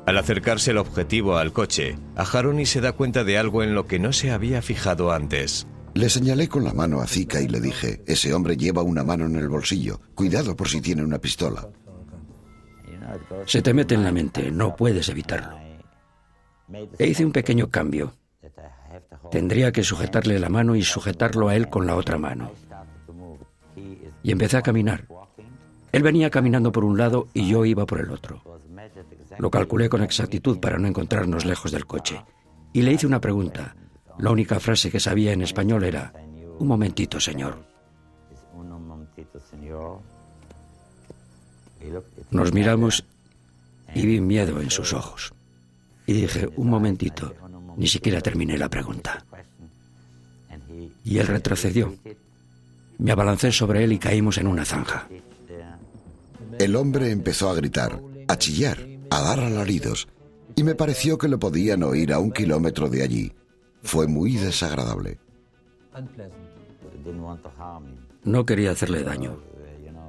Al acercarse el objetivo al coche, Aharoni se da cuenta de algo en lo que no se había fijado antes. Le señalé con la mano a Zika y le dije, ese hombre lleva una mano en el bolsillo. Cuidado por si tiene una pistola. Se te mete en la mente, no puedes evitarlo. E hice un pequeño cambio. Tendría que sujetarle la mano y sujetarlo a él con la otra mano. Y empecé a caminar. Él venía caminando por un lado y yo iba por el otro. Lo calculé con exactitud para no encontrarnos lejos del coche. Y le hice una pregunta. La única frase que sabía en español era, un momentito, señor. Nos miramos y vi miedo en sus ojos. Y dije, un momentito, ni siquiera terminé la pregunta. Y él retrocedió. Me abalancé sobre él y caímos en una zanja. El hombre empezó a gritar, a chillar, a dar alaridos, y me pareció que lo podían oír a 1 kilómetro de allí. Fue muy desagradable. No quería hacerle daño,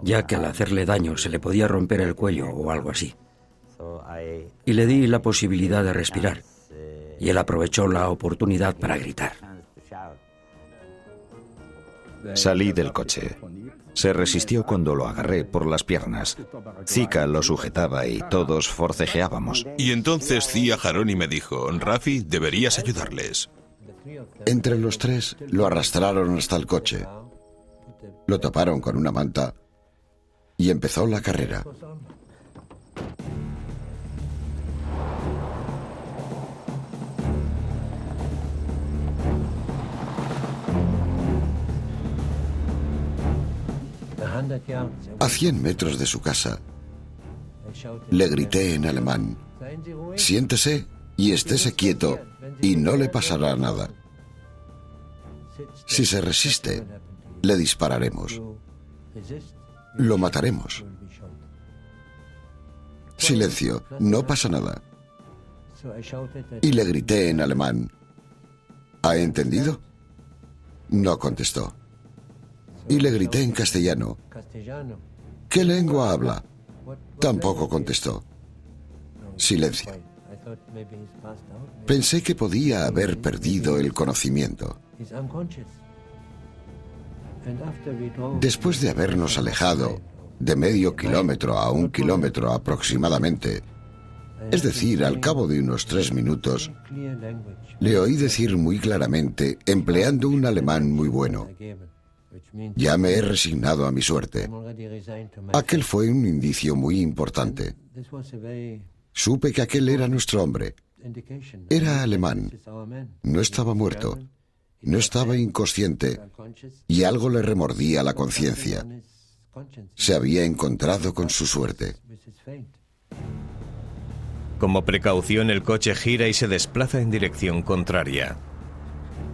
ya que al hacerle daño se le podía romper el cuello o algo así. Y le di la posibilidad de respirar, y él aprovechó la oportunidad para gritar. Salí del coche. Se resistió cuando lo agarré por las piernas. Zika lo sujetaba y todos forcejeábamos. Y entonces Zia Haroni me dijo, Rafi, deberías ayudarles. Entre los 3 lo arrastraron hasta el coche. Lo taparon con una manta y empezó la carrera. A 100 metros de su casa, le grité en alemán, siéntese y estése quieto y no le pasará nada. Si se resiste, le dispararemos. Lo mataremos. Silencio, no pasa nada. Y le grité en alemán, ¿ha entendido? No contestó. Y le grité en castellano, ¿qué lengua habla? Tampoco contestó. Silencio. Pensé que podía haber perdido el conocimiento. Después de habernos alejado de medio kilómetro a 1 kilómetro aproximadamente, es decir, al cabo de unos 3 minutos, le oí decir muy claramente, empleando un alemán muy bueno, ya me he resignado a mi suerte. Aquel fue un indicio muy importante. Supe que aquel era nuestro hombre. Era alemán. No estaba muerto. No estaba inconsciente. Y algo le remordía la conciencia. Se había encontrado con su suerte. Como precaución, el coche gira y se desplaza en dirección contraria.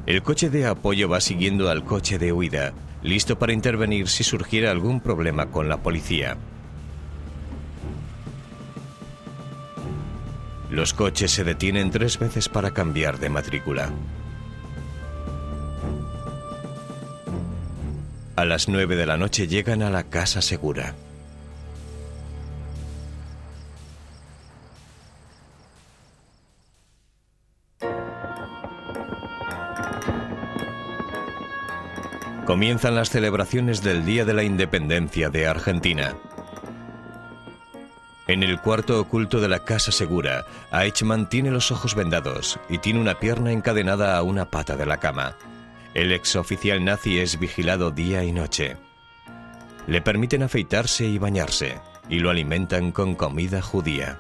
El coche de apoyo va siguiendo al coche de huida, listo para intervenir si surgiera algún problema con la policía. Los coches se detienen 3 veces para cambiar de matrícula. A las 9 de la noche llegan a la casa segura. Comienzan las celebraciones del Día de la Independencia de Argentina. En el cuarto oculto de la casa segura, Eichmann tiene los ojos vendados y tiene una pierna encadenada a una pata de la cama. El exoficial nazi es vigilado día y noche. Le permiten afeitarse y bañarse, y lo alimentan con comida judía.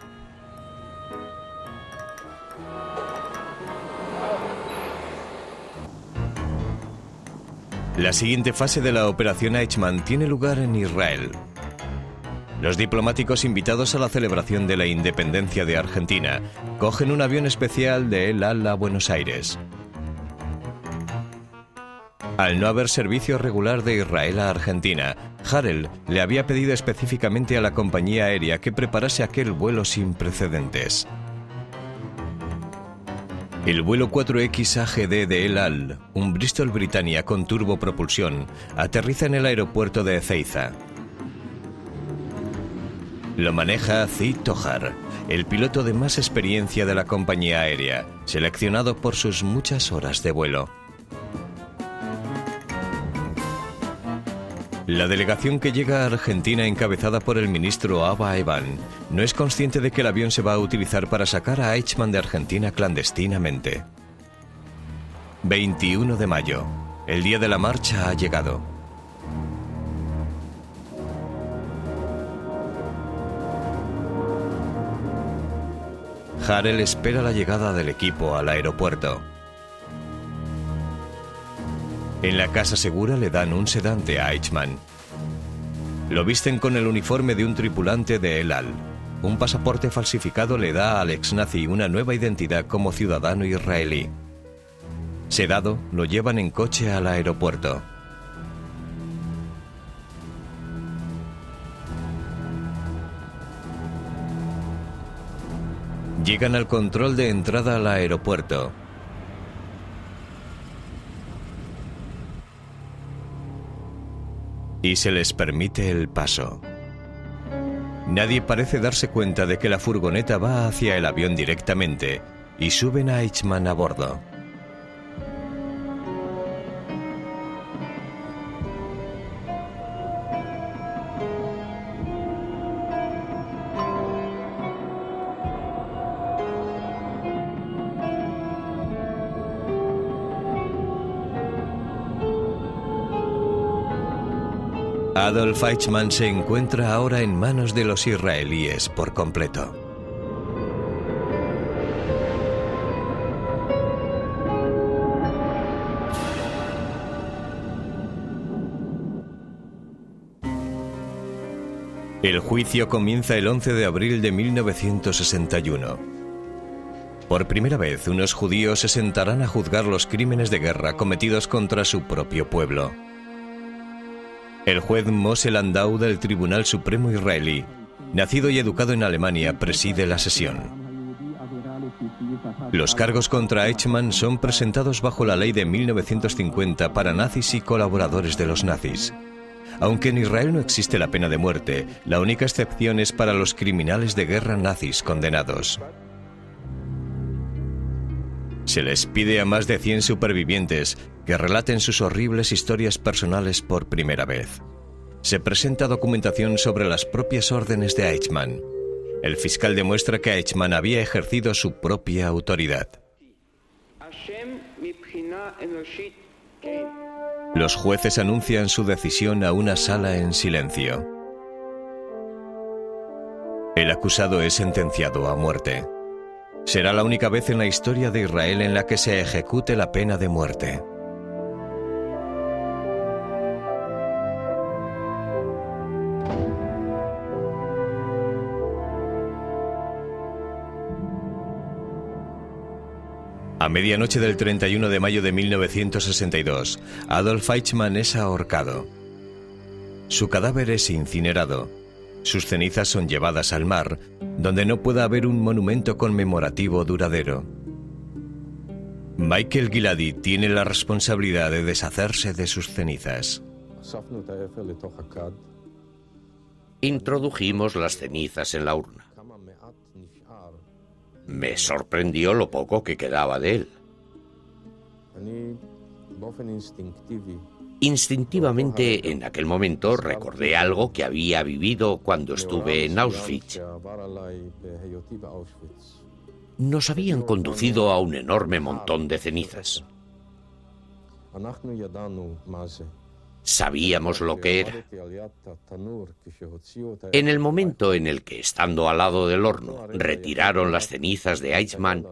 La siguiente fase de la operación Eichmann tiene lugar en Israel. Los diplomáticos invitados a la celebración de la independencia de Argentina cogen un avión especial de El Al a Buenos Aires. Al no haber servicio regular de Israel a Argentina, Harel le había pedido específicamente a la compañía aérea que preparase aquel vuelo sin precedentes. El vuelo 4X AGD de El Al, un Bristol Britannia con turbopropulsión, aterriza en el aeropuerto de Ezeiza. Lo maneja Ziv Tohar, el piloto de más experiencia de la compañía aérea, seleccionado por sus muchas horas de vuelo. La delegación que llega a Argentina, encabezada por el ministro Abba Eban, no es consciente de que el avión se va a utilizar para sacar a Eichmann de Argentina clandestinamente. 21 de mayo. El día de la marcha ha llegado. Harel espera la llegada del equipo al aeropuerto. En la casa segura le dan un sedante a Eichmann. Lo visten con el uniforme de un tripulante de El Al. un pasaporte falsificado le da al ex-nazi una nueva identidad como ciudadano israelí. Sedado, lo llevan en coche al aeropuerto. Llegan al control de entrada al aeropuerto. Y se les permite el paso. Nadie parece darse cuenta de que la furgoneta va hacia el avión directamente y suben a Eichmann a bordo. Adolf Eichmann se encuentra ahora en manos de los israelíes por completo. El juicio comienza el 11 de abril de 1961. Por primera vez, unos judíos se sentarán a juzgar los crímenes de guerra cometidos contra su propio pueblo. El juez Moshe Landau del Tribunal Supremo israelí, nacido y educado en Alemania, preside la sesión. Los cargos contra Eichmann son presentados bajo la ley de 1950 para nazis y colaboradores de los nazis. Aunque en Israel no existe la pena de muerte, la única excepción es para los criminales de guerra nazis condenados. Se les pide a más de 100 supervivientes que relaten sus horribles historias personales por primera vez. Se presenta documentación sobre las propias órdenes de Eichmann. El fiscal demuestra que Eichmann había ejercido su propia autoridad. Los jueces anuncian su decisión a una sala en silencio. El acusado es sentenciado a muerte. Será la única vez en la historia de Israel en la que se ejecute la pena de muerte. A medianoche del 31 de mayo de 1962, Adolf Eichmann es ahorcado. Su cadáver es incinerado. Sus cenizas son llevadas al mar, donde no puede haber un monumento conmemorativo duradero. Michael Giladi tiene la responsabilidad de deshacerse de sus cenizas. Introdujimos las cenizas en la urna. Me sorprendió lo poco que quedaba de él. Instintivamente, en aquel momento, recordé algo que había vivido cuando estuve en Auschwitz. Nos habían conducido a un enorme montón de cenizas. Sabíamos lo que era. En el momento en el que, estando al lado del horno, retiraron las cenizas de Eichmann,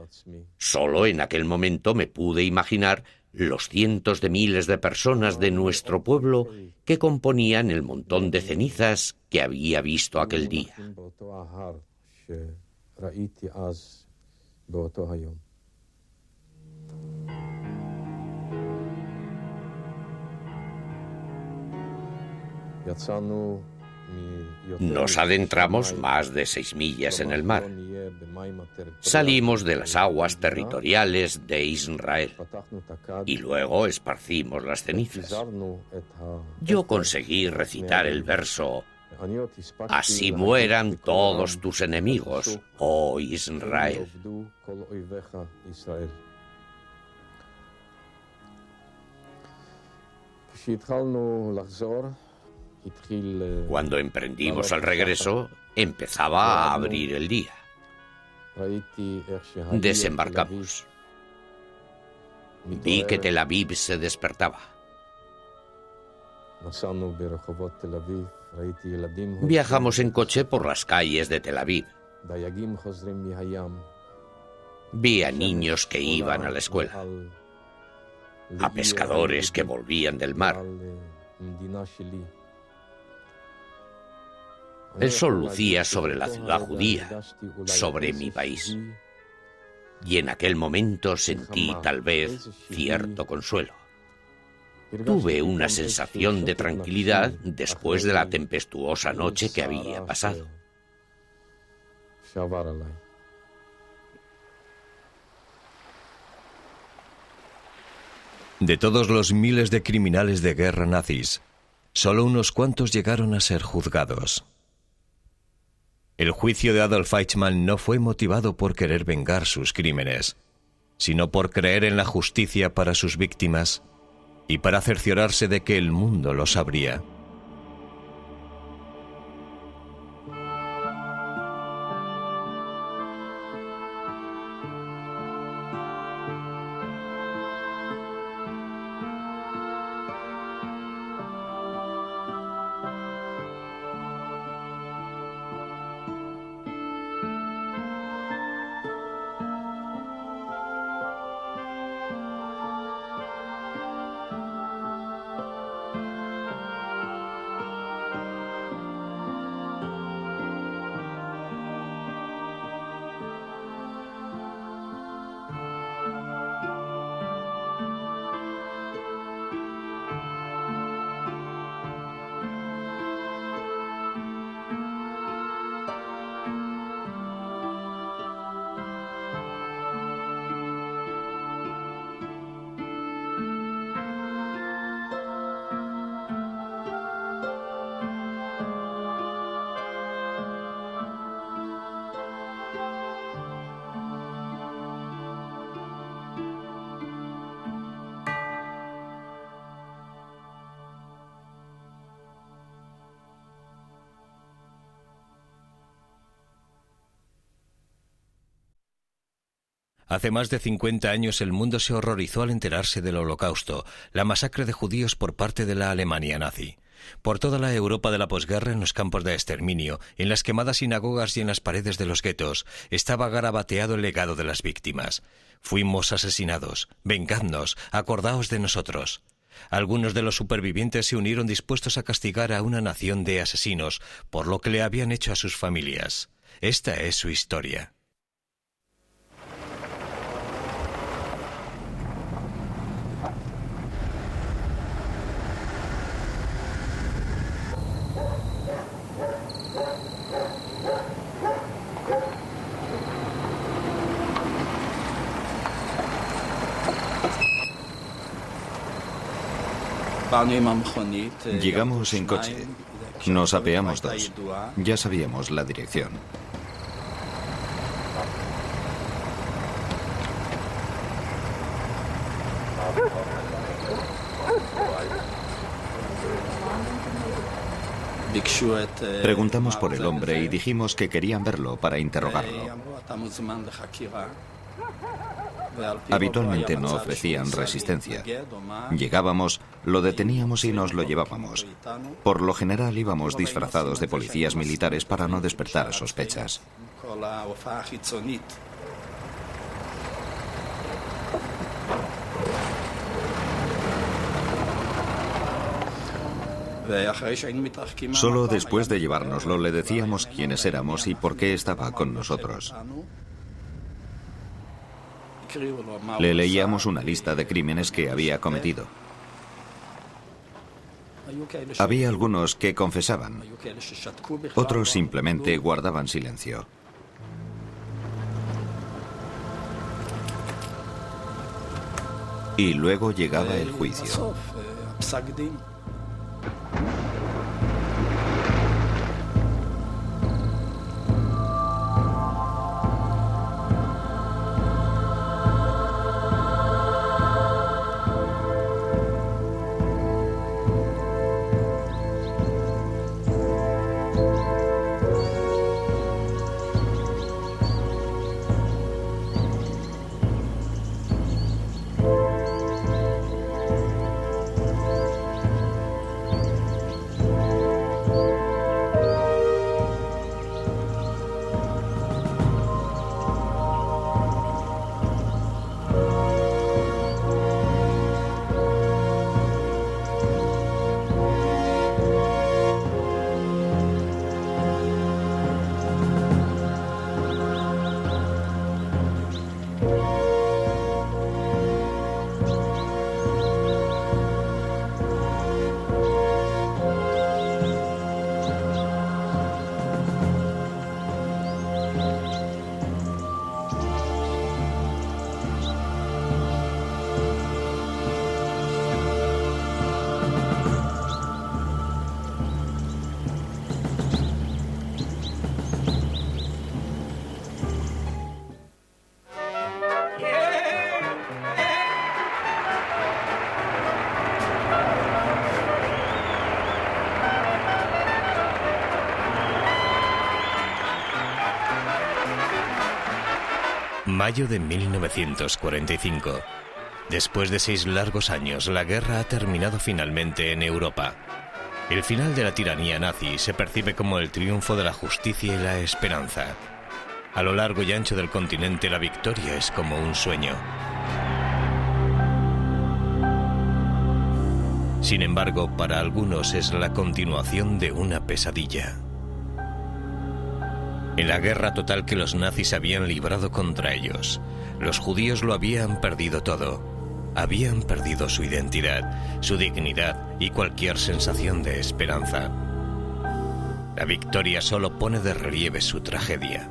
solo en aquel momento me pude imaginar los cientos de miles de personas de nuestro pueblo que componían el montón de cenizas que había visto aquel día. Nos adentramos más de 6 millas en el mar. Salimos de las aguas territoriales de Israel y luego esparcimos las cenizas. Yo conseguí recitar el verso: así mueran todos tus enemigos, oh Israel. Cuando emprendimos el regreso, empezaba a abrir el día. Desembarcamos. Vi que Tel Aviv se despertaba. Viajamos en coche por las calles de Tel Aviv. Vi a niños que iban a la escuela, a pescadores que volvían del mar. El sol lucía sobre la ciudad judía, sobre mi país. Y en aquel momento sentí, tal vez, cierto consuelo. Tuve una sensación de tranquilidad después de la tempestuosa noche que había pasado. De todos los miles de criminales de guerra nazis, solo unos cuantos llegaron a ser juzgados. El juicio de Adolf Eichmann no fue motivado por querer vengar sus crímenes, sino por creer en la justicia para sus víctimas y para cerciorarse de que el mundo lo sabría. Hace más de 50 años el mundo se horrorizó al enterarse del Holocausto, la masacre de judíos por parte de la Alemania nazi. Por toda la Europa de la posguerra, en los campos de exterminio, en las quemadas sinagogas y en las paredes de los guetos, estaba garabateado el legado de las víctimas. Fuimos asesinados. Vengadnos. Acordaos de nosotros. Algunos de los supervivientes se unieron dispuestos a castigar a una nación de asesinos por lo que le habían hecho a sus familias. Esta es su historia. Llegamos en coche. Nos apeamos dos. Ya sabíamos la dirección. Preguntamos por el hombre y dijimos que querían verlo para interrogarlo. Habitualmente no ofrecían resistencia. Llegábamos, lo deteníamos y nos lo llevábamos. Por lo general íbamos disfrazados de policías militares para no despertar sospechas. Solo después de llevárnoslo le decíamos quiénes éramos y por qué estaba con nosotros. Le leíamos una lista de crímenes que había cometido. Había algunos que confesaban, otros simplemente guardaban silencio. Y luego llegaba el juicio. Mayo de 1945. Después de 6 largos años, la guerra ha terminado finalmente en Europa. El final de la tiranía nazi se percibe como el triunfo de la justicia y la esperanza. A lo largo y ancho del continente, la victoria es como un sueño. Sin embargo, para algunos es la continuación de una pesadilla. En la guerra total que los nazis habían librado contra ellos, los judíos lo habían perdido todo. Habían perdido su identidad, su dignidad y cualquier sensación de esperanza. La victoria solo pone de relieve su tragedia.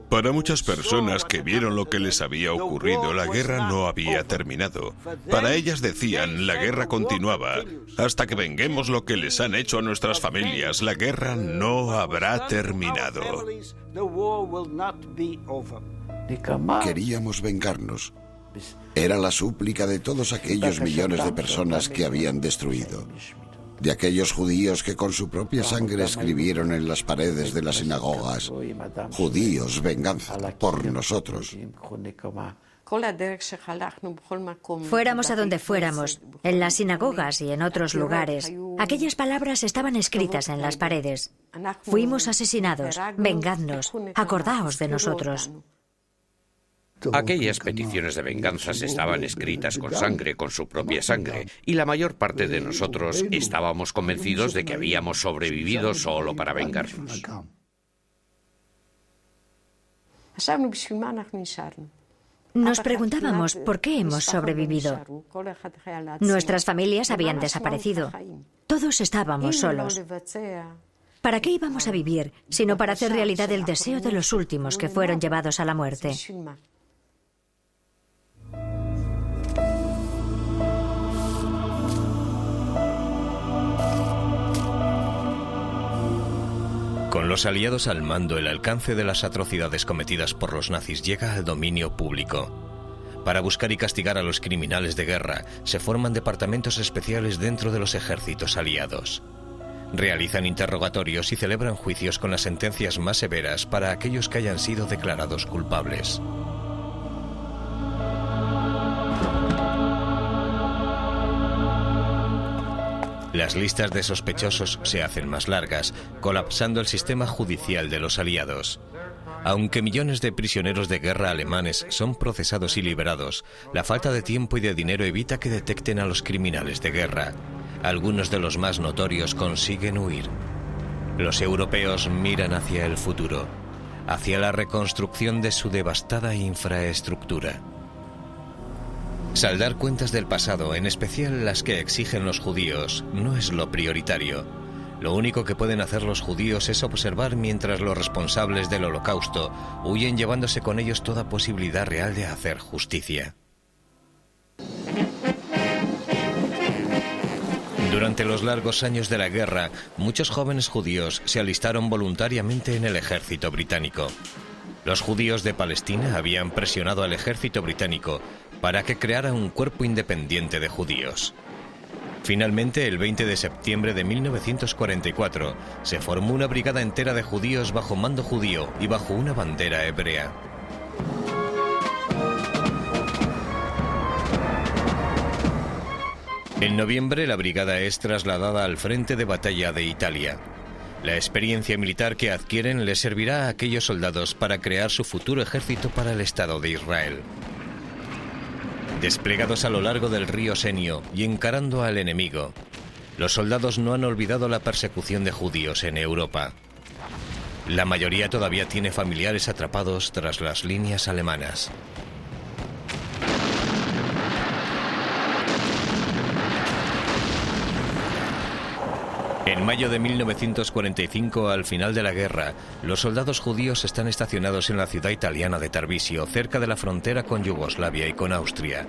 Para muchas personas que vieron lo que les había ocurrido, la guerra no había terminado. Para ellas decían, la guerra continuaba. Hasta que venguemos lo que les han hecho a nuestras familias, la guerra no habrá terminado. Queríamos vengarnos. Era la súplica de todos aquellos millones de personas que habían destruido. De aquellos judíos que con su propia sangre escribieron en las paredes de las sinagogas: judíos, venganza por nosotros. Fuéramos a donde fuéramos, en las sinagogas y en otros lugares, aquellas palabras estaban escritas en las paredes. Fuimos asesinados, vengadnos, acordaos de nosotros. Aquellas peticiones de venganzas estaban escritas con sangre, con su propia sangre, y la mayor parte de nosotros estábamos convencidos de que habíamos sobrevivido solo para vengarnos. Nos preguntábamos por qué hemos sobrevivido. Nuestras familias habían desaparecido. Todos estábamos solos. ¿Para qué íbamos a vivir, sino para hacer realidad el deseo de los últimos que fueron llevados a la muerte? Con los aliados al mando, el alcance de las atrocidades cometidas por los nazis llega al dominio público. Para buscar y castigar a los criminales de guerra, se forman departamentos especiales dentro de los ejércitos aliados. Realizan interrogatorios y celebran juicios con las sentencias más severas para aquellos que hayan sido declarados culpables. Las listas de sospechosos se hacen más largas, colapsando el sistema judicial de los aliados. Aunque millones de prisioneros de guerra alemanes son procesados y liberados, la falta de tiempo y de dinero evita que detecten a los criminales de guerra. Algunos de los más notorios consiguen huir. Los europeos miran hacia el futuro, hacia la reconstrucción de su devastada infraestructura. Saldar cuentas del pasado, en especial las que exigen los judíos, no es lo prioritario. Lo único que pueden hacer los judíos es observar mientras los responsables del Holocausto huyen, llevándose con ellos toda posibilidad real de hacer justicia. Durante los largos años de la guerra, muchos jóvenes judíos se alistaron voluntariamente en el ejército británico. Los judíos de Palestina habían presionado al ejército británico para que creara un cuerpo independiente de judíos. Finalmente, el 20 de septiembre de 1944, se formó una brigada entera de judíos bajo mando judío y bajo una bandera hebrea. En noviembre, la brigada es trasladada al frente de batalla de Italia. La experiencia militar que adquieren les servirá a aquellos soldados para crear su futuro ejército para el Estado de Israel. Desplegados a lo largo del río Senio y encarando al enemigo, los soldados no han olvidado la persecución de judíos en Europa. La mayoría todavía tiene familiares atrapados tras las líneas alemanas. En mayo de 1945, al final de la guerra, los soldados judíos están estacionados en la ciudad italiana de Tarvisio, cerca de la frontera con Yugoslavia y con Austria.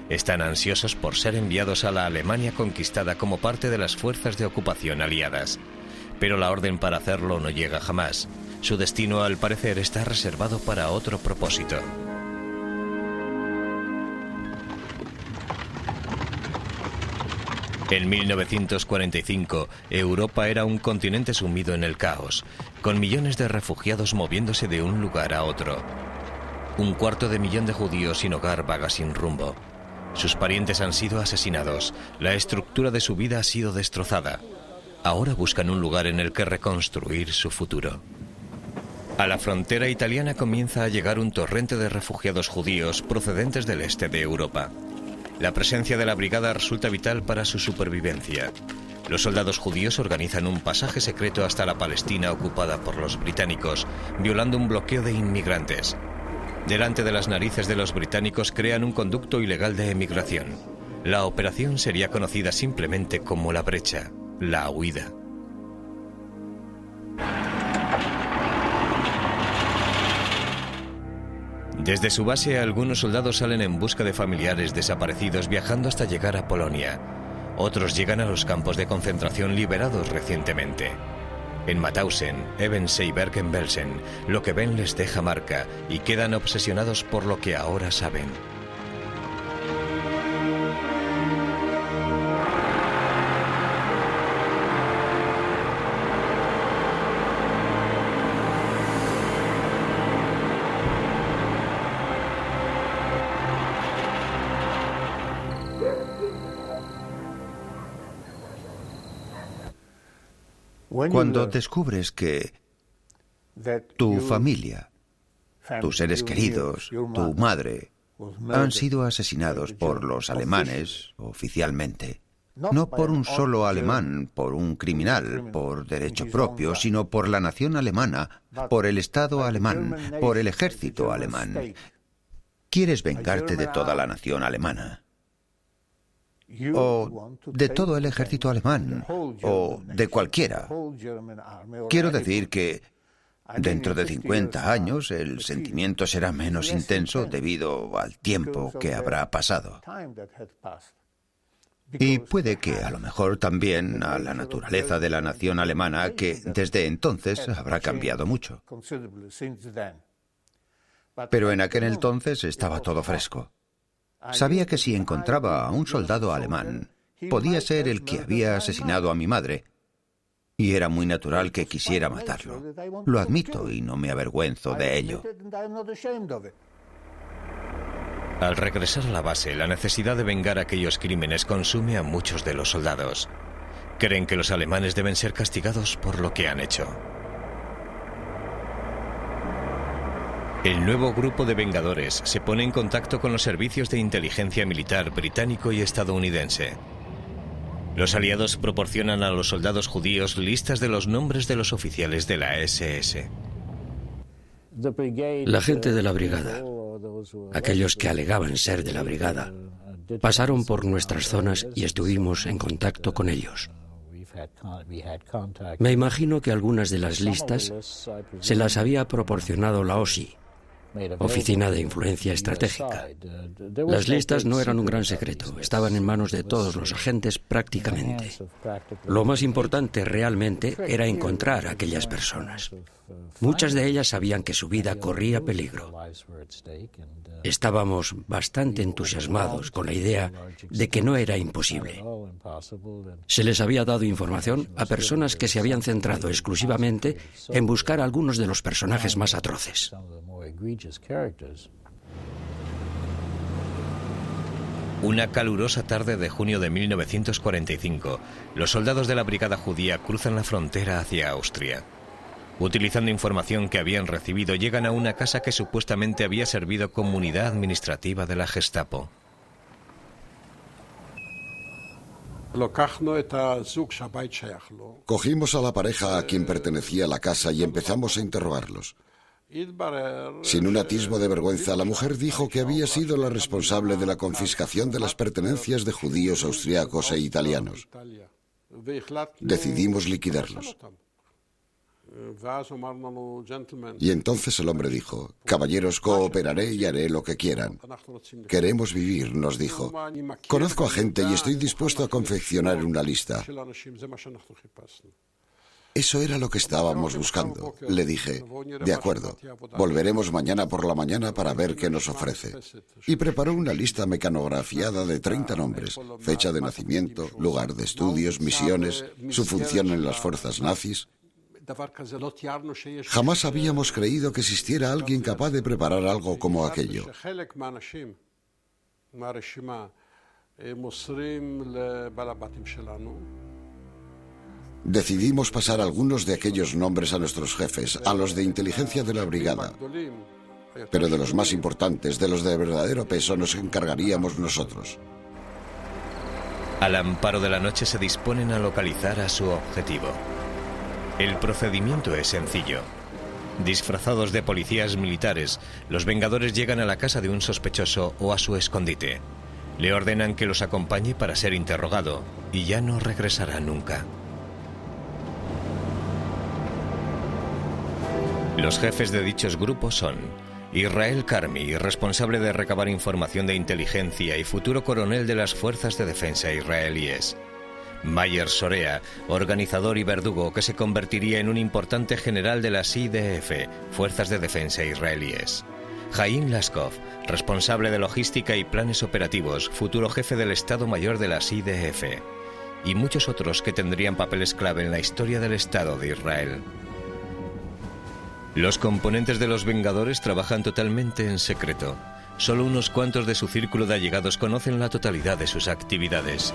Están ansiosos por ser enviados a la Alemania conquistada como parte de las fuerzas de ocupación aliadas. Pero la orden para hacerlo no llega jamás. Su destino, al parecer, está reservado para otro propósito. En 1945, Europa era un continente sumido en el caos, con millones de refugiados moviéndose de un lugar a otro. 250.000 de judíos sin hogar vaga sin rumbo. Sus parientes han sido asesinados, la estructura de su vida ha sido destrozada. Ahora buscan un lugar en el que reconstruir su futuro. A la frontera italiana comienza a llegar un torrente de refugiados judíos procedentes del este de Europa. La presencia de la brigada resulta vital para su supervivencia. Los soldados judíos organizan un pasaje secreto hasta la Palestina ocupada por los británicos, violando un bloqueo de inmigrantes. Delante de las narices de los británicos crean un conducto ilegal de emigración. La operación sería conocida simplemente como la brecha, la huida. Desde su base, algunos soldados salen en busca de familiares desaparecidos viajando hasta llegar a Polonia. Otros llegan a los campos de concentración liberados recientemente. En Mauthausen, Ebensee y Bergen-Belsen, lo que ven les deja marca y quedan obsesionados por lo que ahora saben. Cuando descubres que tu familia, tus seres queridos, tu madre, han sido asesinados por los alemanes oficialmente, no por un solo alemán, por un criminal, por derecho propio, sino por la nación alemana, por el Estado alemán, por el ejército alemán, quieres vengarte de toda la nación alemana. O de todo el ejército alemán, o de cualquiera. Quiero decir que dentro de 50 años el sentimiento será menos intenso debido al tiempo que habrá pasado. Y puede que a lo mejor también a la naturaleza de la nación alemana, que desde entonces habrá cambiado mucho. Pero en aquel entonces estaba todo fresco. Sabía que si encontraba a un soldado alemán, podía ser el que había asesinado a mi madre, y era muy natural que quisiera matarlo. Lo admito y no me avergüenzo de ello. Al regresar a la base, la necesidad de vengar aquellos crímenes consume a muchos de los soldados. Creen que los alemanes deben ser castigados por lo que han hecho. El nuevo grupo de vengadores se pone en contacto con los servicios de inteligencia militar británico y estadounidense. Los aliados proporcionan a los soldados judíos listas de los nombres de los oficiales de la SS. La gente de la brigada, aquellos que alegaban ser de la brigada, pasaron por nuestras zonas y estuvimos en contacto con ellos. Me imagino que algunas de las listas se las había proporcionado la OSI, Oficina de Influencia Estratégica. Las listas no eran un gran secreto, estaban en manos de todos los agentes prácticamente. Lo más importante realmente era encontrar a aquellas personas. Muchas de ellas sabían que su vida corría peligro. Estábamos bastante entusiasmados con la idea de que no era imposible. Se les había dado información a personas que se habían centrado exclusivamente en buscar a algunos de los personajes más atroces. Una calurosa tarde de junio de 1945, los soldados de la brigada judía cruzan la frontera hacia Austria. Utilizando información que habían recibido, llegan a una casa que supuestamente había servido como unidad administrativa de la Gestapo. Cogimos a la pareja a quien pertenecía la casa y empezamos a interrogarlos. Sin un atisbo de vergüenza, la mujer dijo que había sido la responsable de la confiscación de las pertenencias de judíos austriacos e italianos. Decidimos liquidarlos. Y entonces el hombre dijo: caballeros, cooperaré y haré lo que quieran. Queremos vivir, nos dijo. Conozco a gente y estoy dispuesto a confeccionar una lista. Eso era lo que estábamos buscando. Le dije, de acuerdo, volveremos mañana por la mañana para ver qué nos ofrece. Y preparó una lista mecanografiada de 30 nombres, fecha de nacimiento, lugar de estudios, misiones, su función en las fuerzas nazis. Jamás habíamos creído que existiera alguien capaz de preparar algo como aquello. Decidimos pasar algunos de aquellos nombres a nuestros jefes, a los de inteligencia de la brigada. Pero de los más importantes, de los de verdadero peso, nos encargaríamos nosotros. Al amparo de la noche se disponen a localizar a su objetivo. El procedimiento es sencillo. Disfrazados de policías militares, los Vengadores llegan a la casa de un sospechoso o a su escondite. Le ordenan que los acompañe para ser interrogado y ya no regresará nunca. Los jefes de dichos grupos son Israel Karmi, responsable de recabar información de inteligencia y futuro coronel de las Fuerzas de Defensa israelíes. Mayer Sorea, organizador y verdugo que se convertiría en un importante general de las IDF, Fuerzas de Defensa israelíes. Jaim Laskov, responsable de logística y planes operativos, futuro jefe del Estado Mayor de las IDF. Y muchos otros que tendrían papeles clave en la historia del Estado de Israel. Los componentes de los Vengadores trabajan totalmente en secreto. Solo unos cuantos de su círculo de allegados conocen la totalidad de sus actividades.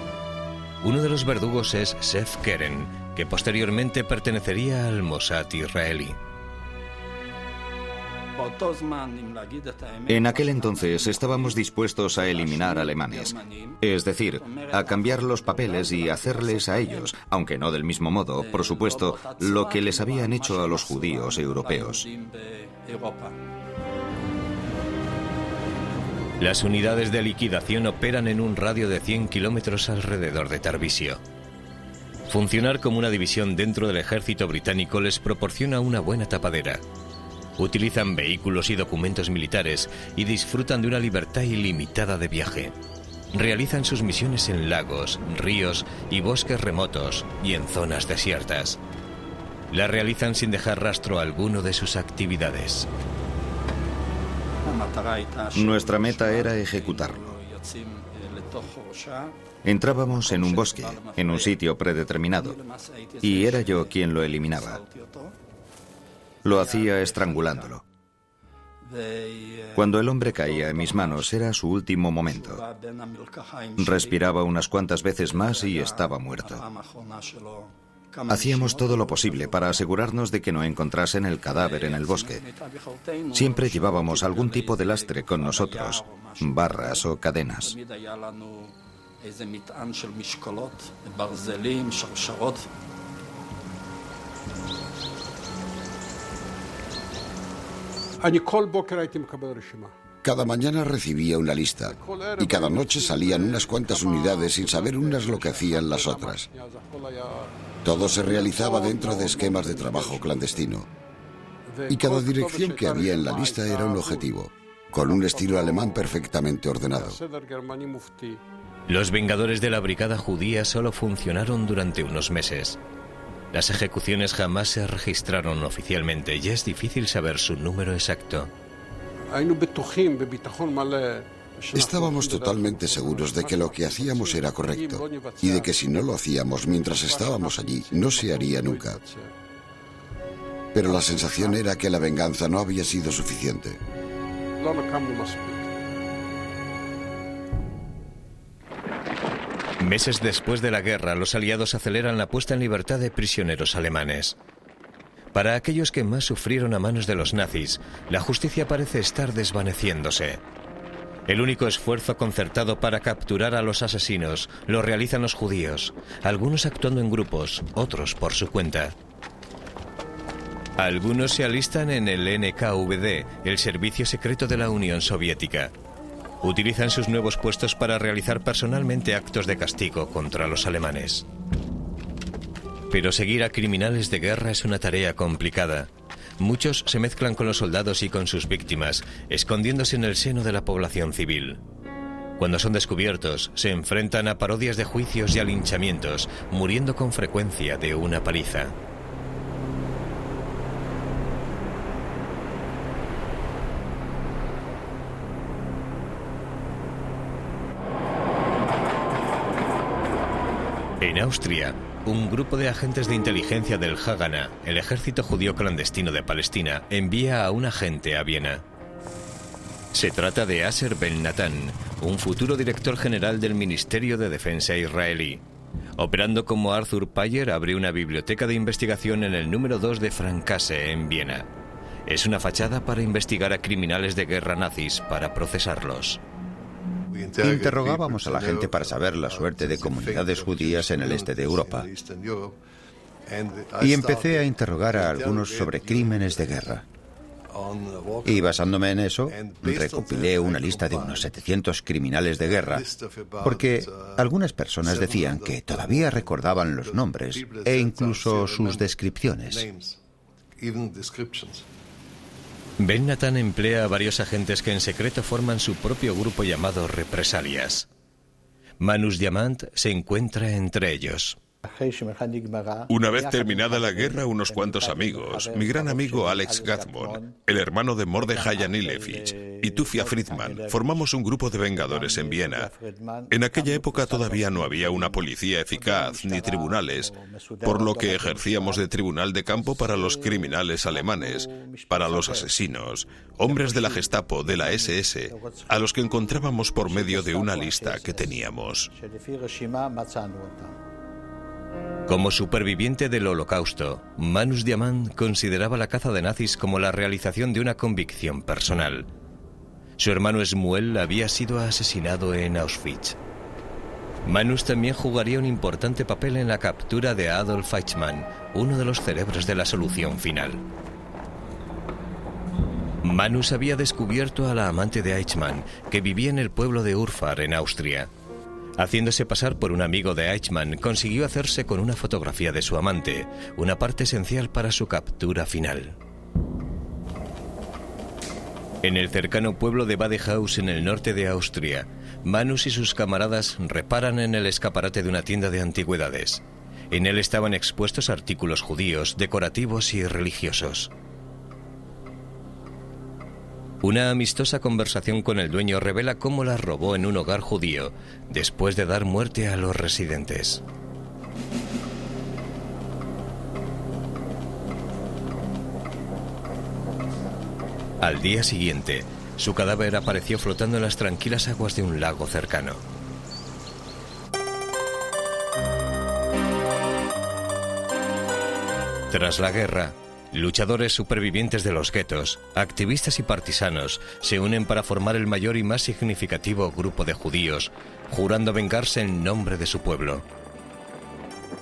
Uno de los verdugos es Sef Keren, que posteriormente pertenecería al Mossad israelí. En aquel entonces estábamos dispuestos a eliminar alemanes, es decir, a cambiar los papeles y hacerles a ellos, aunque no del mismo modo, por supuesto, lo que les habían hecho a los judíos europeos. Las unidades de liquidación operan en un radio de 100 kilómetros alrededor de Tarvisio. Funcionar como una división dentro del ejército británico les proporciona una buena tapadera. Utilizan vehículos y documentos militares y disfrutan de una libertad ilimitada de viaje. Realizan sus misiones en lagos, ríos y bosques remotos y en zonas desiertas. La realizan sin dejar rastro alguno de sus actividades. Nuestra meta era ejecutarlo. Entrábamos en un bosque, en un sitio predeterminado, y era yo quien lo eliminaba. Lo hacía estrangulándolo. Cuando el hombre caía en mis manos era su último momento. Respiraba unas cuantas veces más y estaba muerto. Hacíamos todo lo posible para asegurarnos de que no encontrasen el cadáver en el bosque. Siempre llevábamos algún tipo de lastre con nosotros, barras o cadenas. Cada mañana recibía una lista y cada noche salían unas cuantas unidades sin saber unas lo que hacían las otras. Todo se realizaba dentro de esquemas de trabajo clandestino. Y cada dirección que había en la lista era un objetivo, con un estilo alemán perfectamente ordenado. Los Vengadores de la Brigada Judía solo funcionaron durante unos meses. Las ejecuciones jamás se registraron oficialmente y es difícil saber su número exacto. Estábamos totalmente seguros de que lo que hacíamos era correcto y de que si no lo hacíamos mientras estábamos allí, no se haría nunca. Pero la sensación era que la venganza no había sido suficiente. Meses después de la guerra, los aliados aceleran la puesta en libertad de prisioneros alemanes. Para aquellos que más sufrieron a manos de los nazis, la justicia parece estar desvaneciéndose. El único esfuerzo concertado para capturar a los asesinos lo realizan los judíos, algunos actuando en grupos, otros por su cuenta. Algunos se alistan en el NKVD, el servicio secreto de la Unión Soviética. Utilizan sus nuevos puestos para realizar personalmente actos de castigo contra los alemanes. Pero seguir a criminales de guerra es una tarea complicada. Muchos se mezclan con los soldados y con sus víctimas, escondiéndose en el seno de la población civil. Cuando son descubiertos, se enfrentan a parodias de juicios y a linchamientos, muriendo con frecuencia de una paliza. En Austria, un grupo de agentes de inteligencia del Haganah, el ejército judío clandestino de Palestina, envía a un agente a Viena. Se trata de Asher Ben Natan, un futuro director general del Ministerio de Defensa israelí. Operando como Arthur Payer, abrió una biblioteca de investigación en el número 2 de Frankasse, en Viena. Es una fachada para investigar a criminales de guerra nazis, para procesarlos. Interrogábamos a la gente para saber la suerte de comunidades judías en el este de Europa. Y empecé a interrogar a algunos sobre crímenes de guerra. Y basándome en eso, recopilé una lista de unos 700 criminales de guerra, porque algunas personas decían que todavía recordaban los nombres e incluso sus descripciones. Ben Natan emplea a varios agentes que en secreto forman su propio grupo llamado Represalias. Manus Diamant se encuentra entre ellos. Una vez terminada la guerra, unos cuantos amigos, mi gran amigo Alex Gathmon, el hermano de Mordechai Anilevich, y Tufia Friedman, formamos un grupo de vengadores en Viena. En aquella época todavía no había una policía eficaz ni tribunales, por lo que ejercíamos de tribunal de campo para los criminales alemanes, para los asesinos, hombres de la Gestapo, de la SS, a los que encontrábamos por medio de una lista que teníamos. Como superviviente del Holocausto, Manus Diamant consideraba la caza de nazis como la realización de una convicción personal. Su hermano Shmuel había sido asesinado en Auschwitz. Manus también jugaría un importante papel en la captura de Adolf Eichmann, uno de los cerebros de la solución final. Manus había descubierto a la amante de Eichmann, que vivía en el pueblo de Urfahr, en Austria. Haciéndose pasar por un amigo de Eichmann, consiguió hacerse con una fotografía de su amante, una parte esencial para su captura final. En el cercano pueblo de Badehaus, en el norte de Austria, Manus y sus camaradas reparan en el escaparate de una tienda de antigüedades. En él estaban expuestos artículos judíos, decorativos y religiosos. Una amistosa conversación con el dueño revela cómo las robó en un hogar judío, después de dar muerte a los residentes. Al día siguiente, su cadáver apareció flotando en las tranquilas aguas de un lago cercano. Tras la guerra, luchadores supervivientes de los guetos, activistas y partisanos se unen para formar el mayor y más significativo grupo de judíos, jurando vengarse en nombre de su pueblo.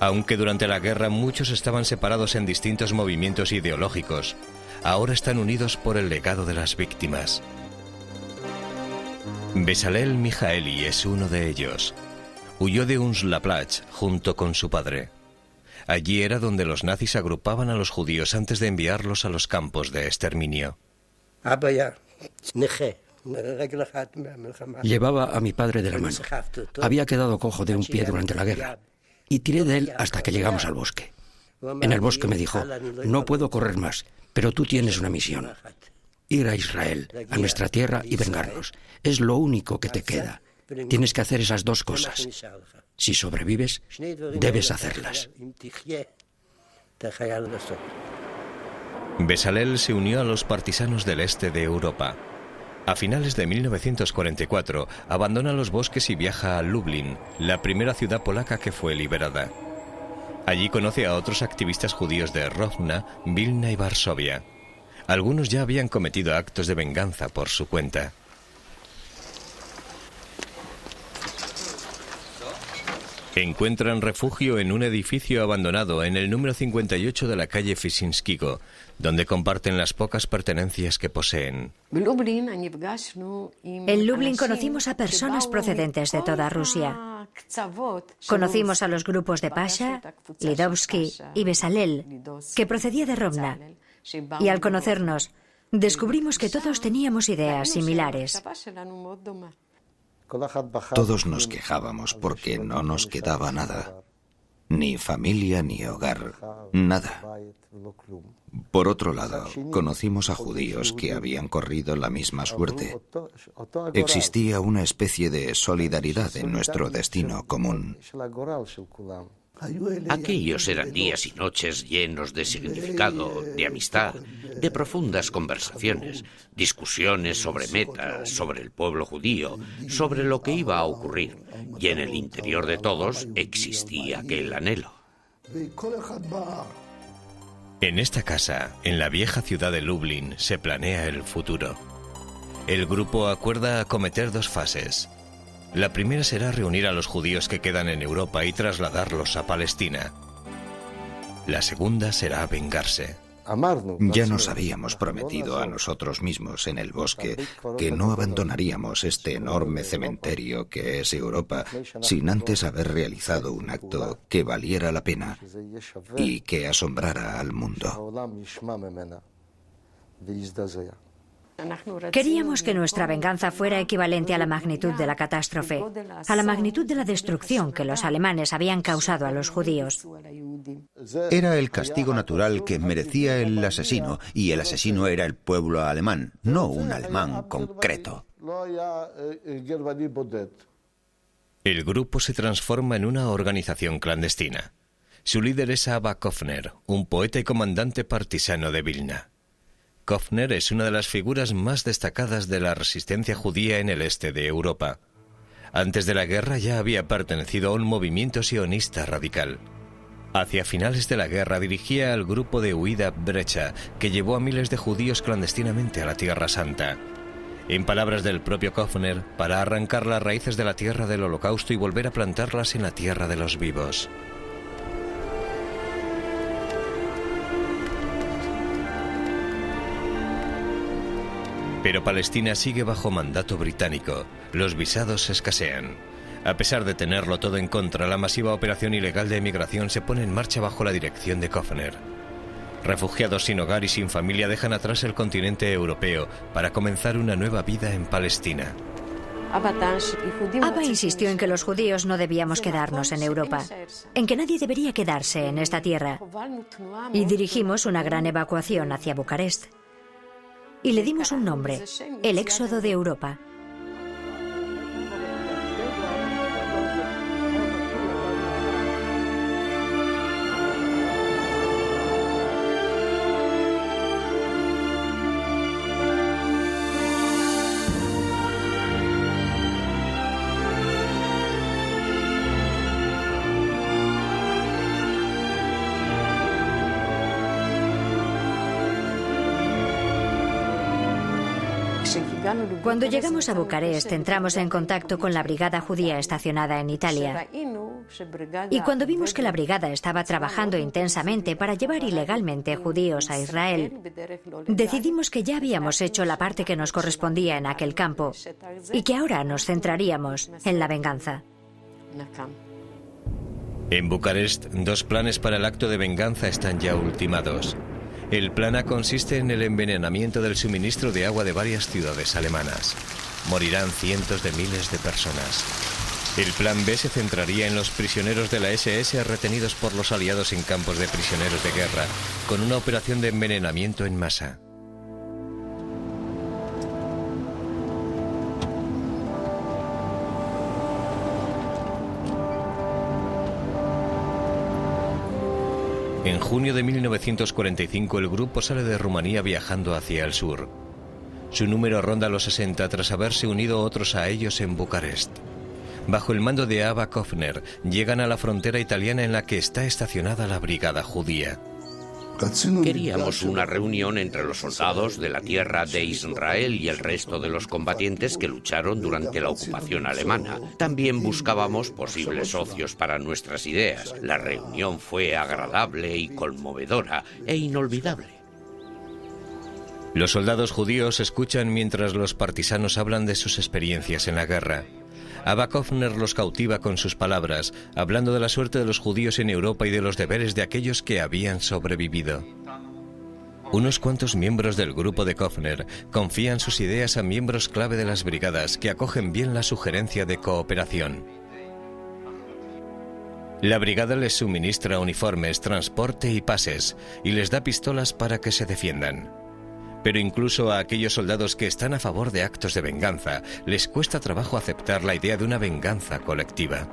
Aunque durante la guerra muchos estaban separados en distintos movimientos ideológicos, ahora están unidos por el legado de las víctimas. Bezalel Mijaeli es uno de ellos. Huyó de Uns-la-Plage junto con su padre. Allí era donde los nazis agrupaban a los judíos antes de enviarlos a los campos de exterminio. Llevaba a mi padre de la mano. Había quedado cojo de un pie durante la guerra y tiré de él hasta que llegamos al bosque. En el bosque me dijo: no puedo correr más, pero tú tienes una misión. Ir a Israel, a nuestra tierra y vengarnos. Es lo único que te queda. Tienes que hacer esas dos cosas. Si sobrevives, debes hacerlas. Bezalel se unió a los partisanos del este de Europa. A finales de 1944, abandona los bosques y viaja a Lublin, la primera ciudad polaca que fue liberada. Allí conoce a otros activistas judíos de Rovna, Vilna y Varsovia. Algunos ya habían cometido actos de venganza por su cuenta. Encuentran refugio en un edificio abandonado en el número 58 de la calle Fisinskigo, donde comparten las pocas pertenencias que poseen. En Lublin conocimos a personas procedentes de toda Rusia. Conocimos a los grupos de Pasha, Lidovsky y Bezalel, que procedía de Rovna. Y al conocernos, descubrimos que todos teníamos ideas similares. Todos nos quejábamos porque no nos quedaba nada. Ni familia ni hogar, nada. Por otro lado, conocimos a judíos que habían corrido la misma suerte. Existía una especie de solidaridad en nuestro destino común. Aquellos eran días y noches llenos de significado, de amistad, de profundas conversaciones, discusiones sobre metas, sobre el pueblo judío, sobre lo que iba a ocurrir, y en el interior de todos existía aquel anhelo. En esta casa, en la vieja ciudad de Lublin, se planea el futuro. El grupo acuerda acometer 2 fases. La primera será reunir a los judíos que quedan en Europa y trasladarlos a Palestina. La segunda será vengarse. Ya nos habíamos prometido a nosotros mismos en el bosque que no abandonaríamos este enorme cementerio que es Europa sin antes haber realizado un acto que valiera la pena y que asombrara al mundo. Queríamos que nuestra venganza fuera equivalente a la magnitud de la catástrofe, a la magnitud de la destrucción que los alemanes habían causado a los judíos. Era el castigo natural que merecía el asesino, y el asesino era el pueblo alemán, no un alemán concreto. El grupo se transforma en una organización clandestina. Su líder es Abba Kofner, un poeta y comandante partisano de Vilna. Kofner es una de las figuras más destacadas de la resistencia judía en el este de Europa. Antes de la guerra ya había pertenecido a un movimiento sionista radical. Hacia finales de la guerra dirigía al grupo de huida Brecha, que llevó a miles de judíos clandestinamente a la Tierra Santa. En palabras del propio Kofner, para arrancar las raíces de la tierra del Holocausto y volver a plantarlas en la tierra de los vivos. Pero Palestina sigue bajo mandato británico. Los visados escasean. A pesar de tenerlo todo en contra, la masiva operación ilegal de emigración se pone en marcha bajo la dirección de Kofner. Refugiados sin hogar y sin familia dejan atrás el continente europeo para comenzar una nueva vida en Palestina. Abba insistió en que los judíos no debíamos quedarnos en Europa, en que nadie debería quedarse en esta tierra. Y dirigimos una gran evacuación hacia Bucarest. Y le dimos un nombre, el Éxodo de Europa. Cuando llegamos a Bucarest, entramos en contacto con la brigada judía estacionada en Italia. Y cuando vimos que la brigada estaba trabajando intensamente para llevar ilegalmente judíos a Israel, decidimos que ya habíamos hecho la parte que nos correspondía en aquel campo y que ahora nos centraríamos en la venganza. En Bucarest, 2 planes para el acto de venganza están ya ultimados. El plan A consiste en el envenenamiento del suministro de agua de varias ciudades alemanas. Morirán cientos de miles de personas. El plan B se centraría en los prisioneros de la SS retenidos por los aliados en campos de prisioneros de guerra, con una operación de envenenamiento en masa. En junio de 1945 el grupo sale de Rumanía viajando hacia el sur. Su número ronda los 60 tras haberse unido otros a ellos en Bucarest. Bajo el mando de Abba Kofner llegan a la frontera italiana en la que está estacionada la brigada judía. Queríamos una reunión entre los soldados de la tierra de Israel y el resto de los combatientes que lucharon durante la ocupación alemana. También buscábamos posibles socios para nuestras ideas. La reunión fue agradable y conmovedora e inolvidable. Los soldados judíos escuchan mientras los partisanos hablan de sus experiencias en la guerra. Abba Kofner los cautiva con sus palabras, hablando de la suerte de los judíos en Europa y de los deberes de aquellos que habían sobrevivido. Unos cuantos miembros del grupo de Kofner confían sus ideas a miembros clave de las brigadas que acogen bien la sugerencia de cooperación. La brigada les suministra uniformes, transporte y pases, y les da pistolas para que se defiendan. Pero incluso a aquellos soldados que están a favor de actos de venganza, les cuesta trabajo aceptar la idea de una venganza colectiva.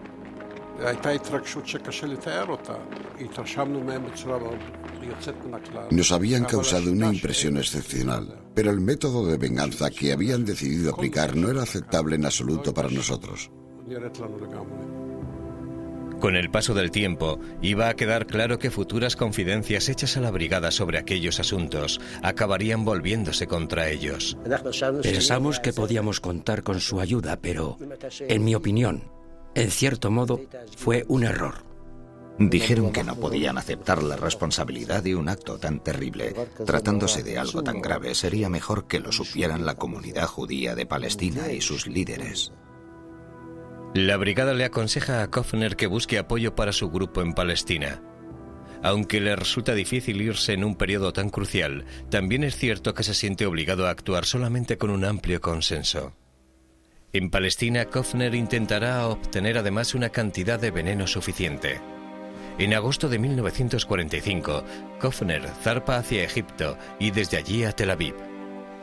Nos habían causado una impresión excepcional, pero el método de venganza que habían decidido aplicar no era aceptable en absoluto para nosotros. Con el paso del tiempo, iba a quedar claro que futuras confidencias hechas a la brigada sobre aquellos asuntos acabarían volviéndose contra ellos. Pensamos que podíamos contar con su ayuda, pero, en mi opinión, en cierto modo, fue un error. Dijeron que no podían aceptar la responsabilidad de un acto tan terrible. Tratándose de algo tan grave, sería mejor que lo supieran la comunidad judía de Palestina y sus líderes. La brigada le aconseja a Kofner que busque apoyo para su grupo en Palestina. Aunque le resulta difícil irse en un periodo tan crucial, también es cierto que se siente obligado a actuar solamente con un amplio consenso. En Palestina, Kofner intentará obtener además una cantidad de veneno suficiente. En agosto de 1945, Kofner zarpa hacia Egipto y desde allí a Tel Aviv.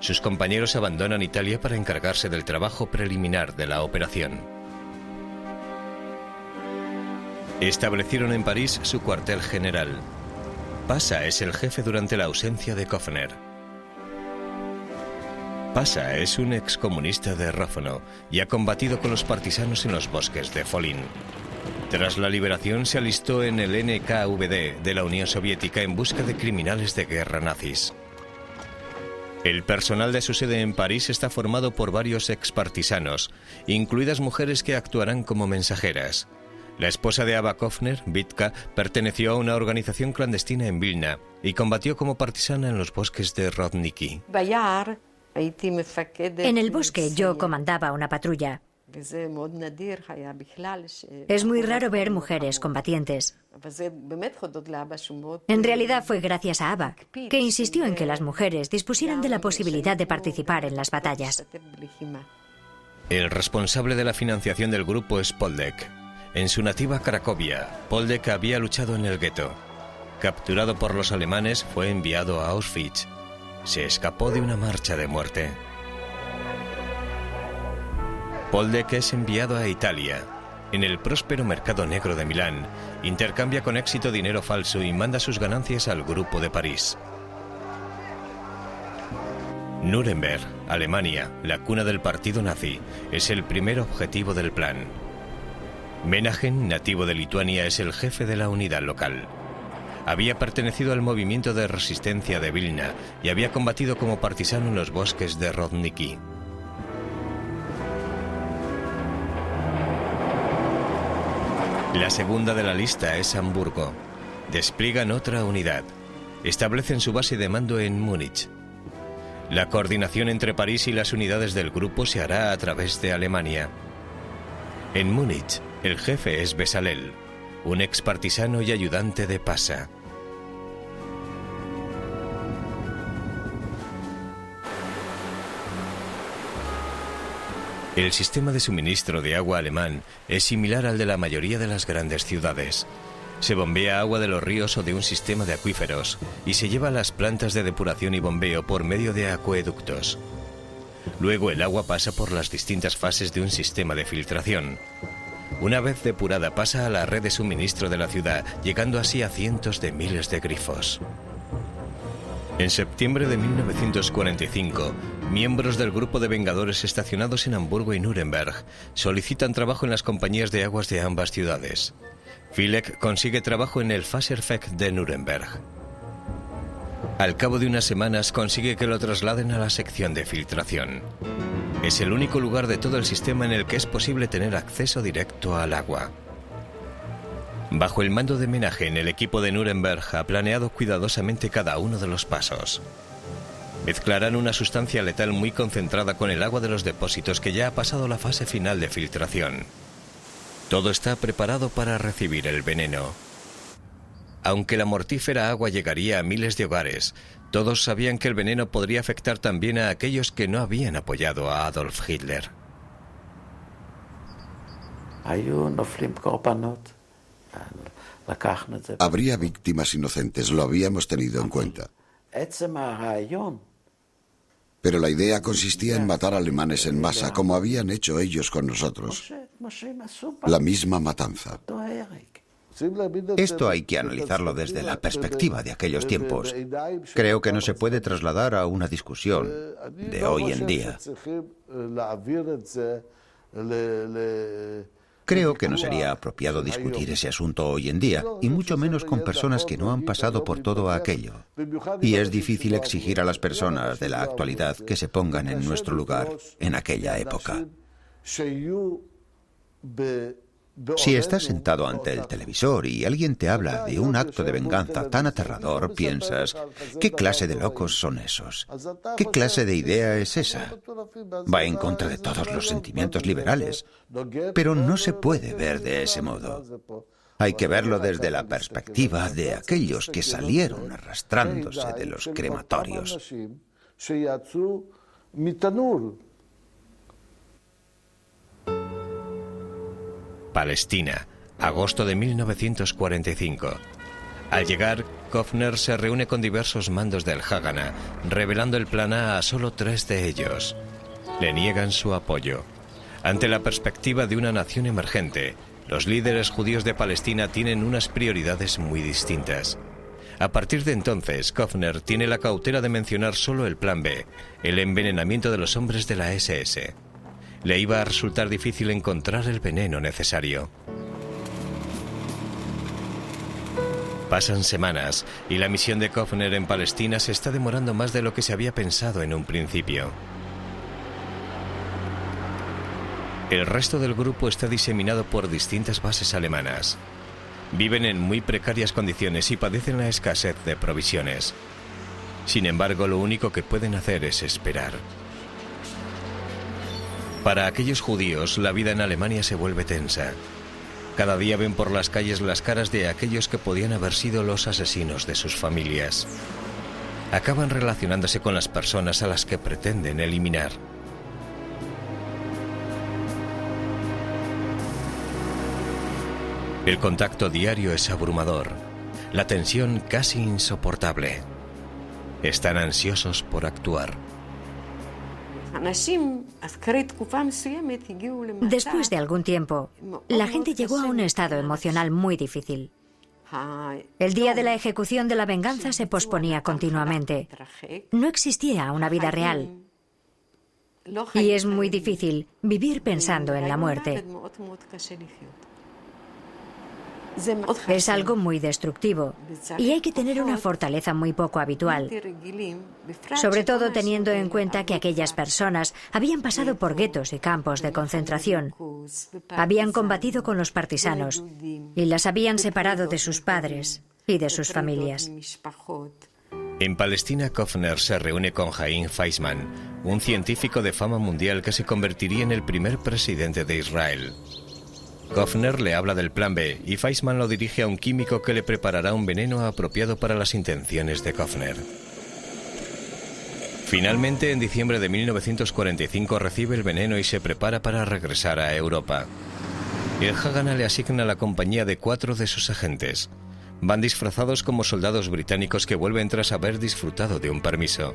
Sus compañeros abandonan Italia para encargarse del trabajo preliminar de la operación. Establecieron en París su cuartel general. Pasa es el jefe durante la ausencia de Kofner. Pasa es un excomunista de Rófono y ha combatido con los partisanos en los bosques de Folín. Tras la liberación se alistó en el NKVD de la Unión Soviética en busca de criminales de guerra nazis. El personal de su sede en París está formado por varios expartisanos, incluidas mujeres que actuarán como mensajeras. La esposa de Ava Kofner, Vitka, perteneció a una organización clandestina en Vilna y combatió como partisana en los bosques de Rodniki. En el bosque yo comandaba una patrulla. Es muy raro ver mujeres combatientes. En realidad fue gracias a Ava, que insistió en que las mujeres dispusieran de la posibilidad de participar en las batallas. El responsable de la financiación del grupo es Poldek. En su nativa Cracovia, Poldek había luchado en el gueto. Capturado por los alemanes, fue enviado a Auschwitz. Se escapó de una marcha de muerte. Poldek es enviado a Italia. En el próspero mercado negro de Milán, intercambia con éxito dinero falso y manda sus ganancias al grupo de París. Nuremberg, Alemania, la cuna del partido nazi, es el primer objetivo del plan. Menahem, nativo de Lituania, es el jefe de la unidad local. Había pertenecido al movimiento de resistencia de Vilna y había combatido como partisano en los bosques de Rodniki. La segunda de la lista es Hamburgo. Despliegan otra unidad. Establecen su base de mando en Múnich. La coordinación entre París y las unidades del grupo se hará a través de Alemania. En Múnich, el jefe es Besalel, un expartisano y ayudante de Pasa. El sistema de suministro de agua alemán es similar al de la mayoría de las grandes ciudades. Se bombea agua de los ríos o de un sistema de acuíferos y se lleva a las plantas de depuración y bombeo por medio de acueductos. Luego el agua pasa por las distintas fases de un sistema de filtración. Una vez depurada pasa a la red de suministro de la ciudad, llegando así a cientos de miles de grifos. En septiembre de 1945, miembros del grupo de vengadores estacionados en Hamburgo y Nuremberg solicitan trabajo en las compañías de aguas de ambas ciudades. Filek consigue trabajo en el Wasserwerk de Nuremberg. Al cabo de unas semanas consigue que lo trasladen a la sección de filtración. Es el único lugar de todo el sistema en el que es posible tener acceso directo al agua. Bajo el mando de Menahem, el equipo de Nuremberg ha planeado cuidadosamente cada uno de los pasos. Mezclarán una sustancia letal muy concentrada con el agua de los depósitos que ya ha pasado la fase final de filtración. Todo está preparado para recibir el veneno. Aunque la mortífera agua llegaría a miles de hogares, todos sabían que el veneno podría afectar también a aquellos que no habían apoyado a Adolf Hitler. Habría víctimas inocentes, lo habíamos tenido en cuenta. Pero la idea consistía en matar alemanes en masa, como habían hecho ellos con nosotros. La misma matanza. Esto hay que analizarlo desde la perspectiva de aquellos tiempos. Creo que no se puede trasladar a una discusión de hoy en día. Creo que no sería apropiado discutir ese asunto hoy en día, y mucho menos con personas que no han pasado por todo aquello. Y es difícil exigir a las personas de la actualidad que se pongan en nuestro lugar en aquella época. Si estás sentado ante el televisor y alguien te habla de un acto de venganza tan aterrador, piensas, ¿qué clase de locos son esos? ¿Qué clase de idea es esa? Va en contra de todos los sentimientos liberales, pero no se puede ver de ese modo. Hay que verlo desde la perspectiva de aquellos que salieron arrastrándose de los crematorios. Palestina, agosto de 1945. Al llegar, Kofner se reúne con diversos mandos del Haganah, revelando el plan A solo 3 de ellos. Le niegan su apoyo. Ante la perspectiva de una nación emergente, los líderes judíos de Palestina tienen unas prioridades muy distintas. A partir de entonces, Kofner tiene la cautela de mencionar solo el plan B, el envenenamiento de los hombres de la SS. Le iba a resultar difícil encontrar el veneno necesario. Pasan semanas y la misión de Kofner en Palestina se está demorando más de lo que se había pensado en un principio. El resto del grupo está diseminado por distintas bases alemanas. Viven en muy precarias condiciones y padecen la escasez de provisiones. Sin embargo, lo único que pueden hacer es esperar. Para aquellos judíos, la vida en Alemania se vuelve tensa. Cada día ven por las calles las caras de aquellos que podían haber sido los asesinos de sus familias. Acaban relacionándose con las personas a las que pretenden eliminar. El contacto diario es abrumador, la tensión casi insoportable. Están ansiosos por actuar. Después de algún tiempo, la gente llegó a un estado emocional muy difícil. El día de la ejecución de la venganza se posponía continuamente. No existía una vida real. Y es muy difícil vivir pensando en la muerte. Es algo muy destructivo y hay que tener una fortaleza muy poco habitual, sobre todo teniendo en cuenta que aquellas personas habían pasado por guetos y campos de concentración, habían combatido con los partisanos y las habían separado de sus padres y de sus familias. En Palestina, Kofner se reúne con Chaim Weizmann, un científico de fama mundial que se convertiría en el primer presidente de Israel. Kofner le habla del plan B y Weizmann lo dirige a un químico que le preparará un veneno apropiado para las intenciones de Kofner. Finalmente, en diciembre de 1945 recibe el veneno y se prepara para regresar a Europa. El Haganah le asigna la compañía de 4 de sus agentes. Van disfrazados como soldados británicos que vuelven tras haber disfrutado de un permiso.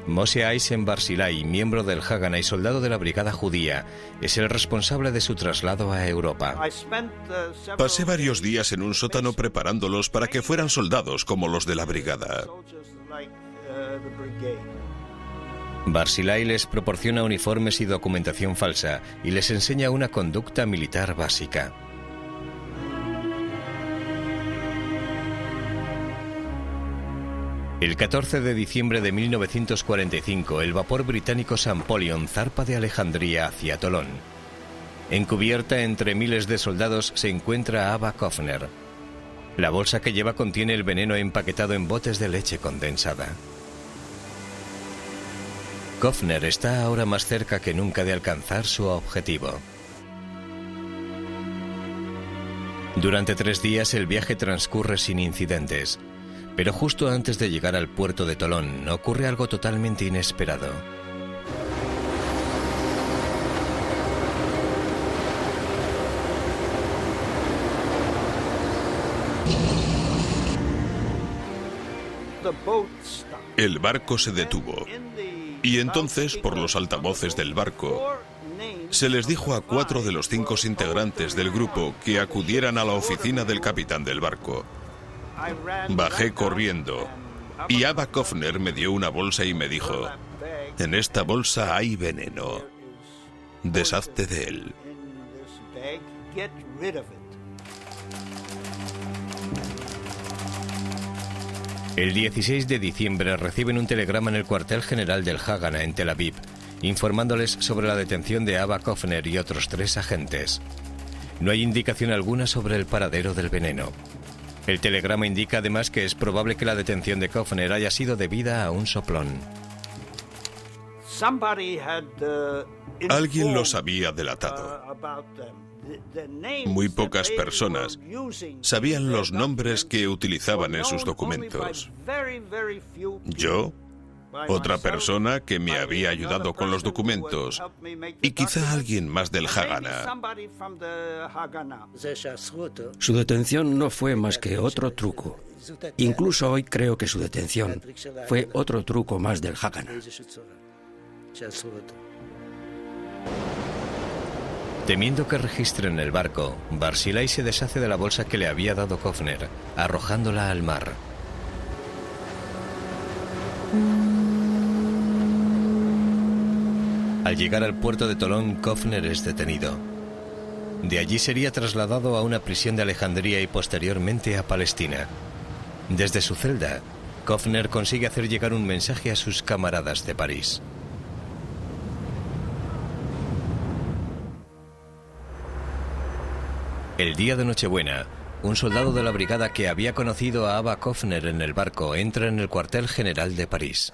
Moshe Eisen Barzilai, miembro del Haganah y soldado de la brigada judía, es el responsable de su traslado a Europa. Pasé varios días en un sótano preparándolos para que fueran soldados como los de la brigada. Barzilai les proporciona uniformes y documentación falsa y les enseña una conducta militar básica. El 14 de diciembre de 1945, el vapor británico Napoleon zarpa de Alejandría hacia Tolón. Encubierta entre miles de soldados se encuentra Ava Kofner. La bolsa que lleva contiene el veneno empaquetado en botes de leche condensada. Kofner está ahora más cerca que nunca de alcanzar su objetivo. Durante 3 días el viaje transcurre sin incidentes. Pero justo antes de llegar al puerto de Tolón ocurre algo totalmente inesperado. El barco se detuvo. Y entonces, por los altavoces del barco, se les dijo a 4 de los 5 integrantes del grupo que acudieran a la oficina del capitán del barco. Bajé corriendo y Ava Kofner me dio una bolsa y me dijo: en esta bolsa hay veneno. Deshazte de él. El 16 de diciembre reciben un telegrama en el cuartel general del Haganah en Tel Aviv, informándoles sobre la detención de Ava Kofner y otros 3 agentes. No hay indicación alguna sobre el paradero del veneno. El telegrama indica además que es probable que la detención de Kofner haya sido debida a un soplón. Alguien los había delatado. Muy pocas personas sabían los nombres que utilizaban en sus documentos. Yo, otra persona que me había ayudado con los documentos, y quizá alguien más del Haganah. Su detención no fue más que otro truco. Incluso hoy creo que su detención fue otro truco más del Haganah. Temiendo que registren el barco, Barzilai se deshace de la bolsa que le había dado Kofner, arrojándola al mar. Al llegar al puerto de Tolón, Kofner es detenido. De allí sería trasladado a una prisión de Alejandría y posteriormente a Palestina. Desde su celda, Kofner consigue hacer llegar un mensaje a sus camaradas de París. El día de Nochebuena, un soldado de la brigada que había conocido a Ava Kofner en el barco entra en el cuartel general de París.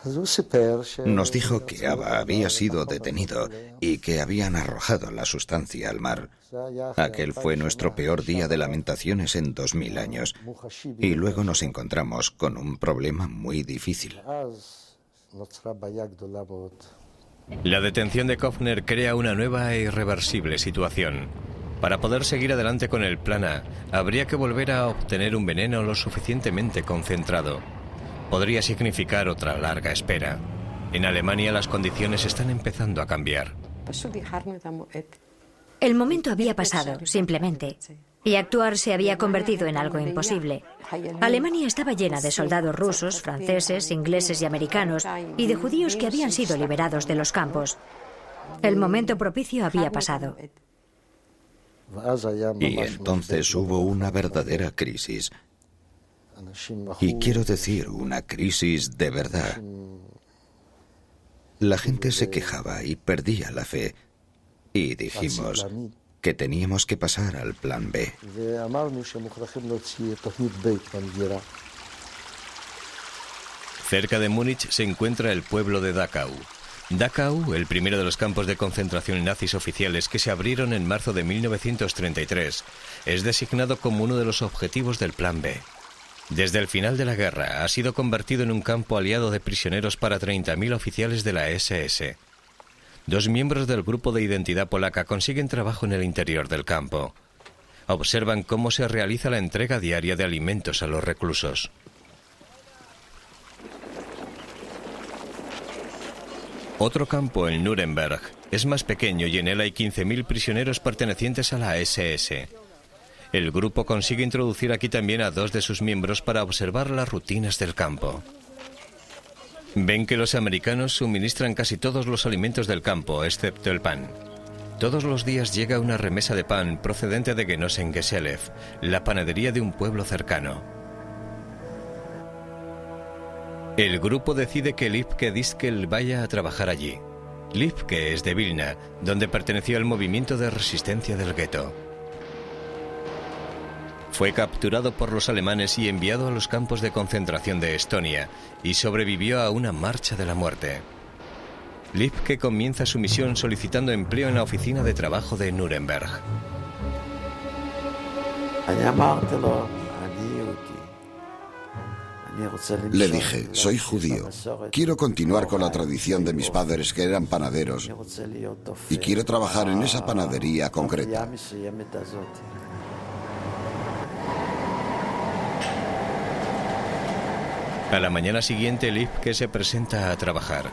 Nos dijo que Ava había sido detenido y que habían arrojado la sustancia al mar. Aquel fue nuestro peor día de lamentaciones en 2000 años. Y luego nos encontramos con un problema muy difícil. La detención de Kofner crea una nueva e irreversible situación. Para poder seguir adelante con el plan A, habría que volver a obtener un veneno lo suficientemente concentrado. Podría significar otra larga espera. En Alemania las condiciones están empezando a cambiar. El momento había pasado, simplemente, y actuar se había convertido en algo imposible. Alemania estaba llena de soldados rusos, franceses, ingleses y americanos, y de judíos que habían sido liberados de los campos. El momento propicio había pasado. Y entonces hubo una verdadera crisis. Y quiero decir, una crisis de verdad. La gente se quejaba y perdía la fe. Y dijimos que teníamos que pasar al plan B. Cerca de Múnich se encuentra el pueblo de Dachau. Dachau, el primero de los campos de concentración nazis oficiales que se abrieron en marzo de 1933, es designado como uno de los objetivos del Plan B. Desde el final de la guerra ha sido convertido en un campo aliado de prisioneros para 30.000 oficiales de la SS. 2 miembros del grupo de identidad polaca consiguen trabajo en el interior del campo. Observan cómo se realiza la entrega diaria de alimentos a los reclusos. Otro campo, en Nuremberg, es más pequeño y en él hay 15.000 prisioneros pertenecientes a la SS. El grupo consigue introducir aquí también a 2 de sus miembros para observar las rutinas del campo. Ven que los americanos suministran casi todos los alimentos del campo, excepto el pan. Todos los días llega una remesa de pan procedente de Genossen-Gesellef, la panadería de un pueblo cercano. El grupo decide que Lipke Diskel vaya a trabajar allí. Lipke es de Vilna, donde perteneció al movimiento de resistencia del gueto. Fue capturado por los alemanes y enviado a los campos de concentración de Estonia, y sobrevivió a una marcha de la muerte. Lipke comienza su misión solicitando empleo en la oficina de trabajo de Nuremberg. Le dije, soy judío, quiero continuar con la tradición de mis padres que eran panaderos y quiero trabajar en esa panadería concreta. A la mañana siguiente, Lipke se presenta a trabajar.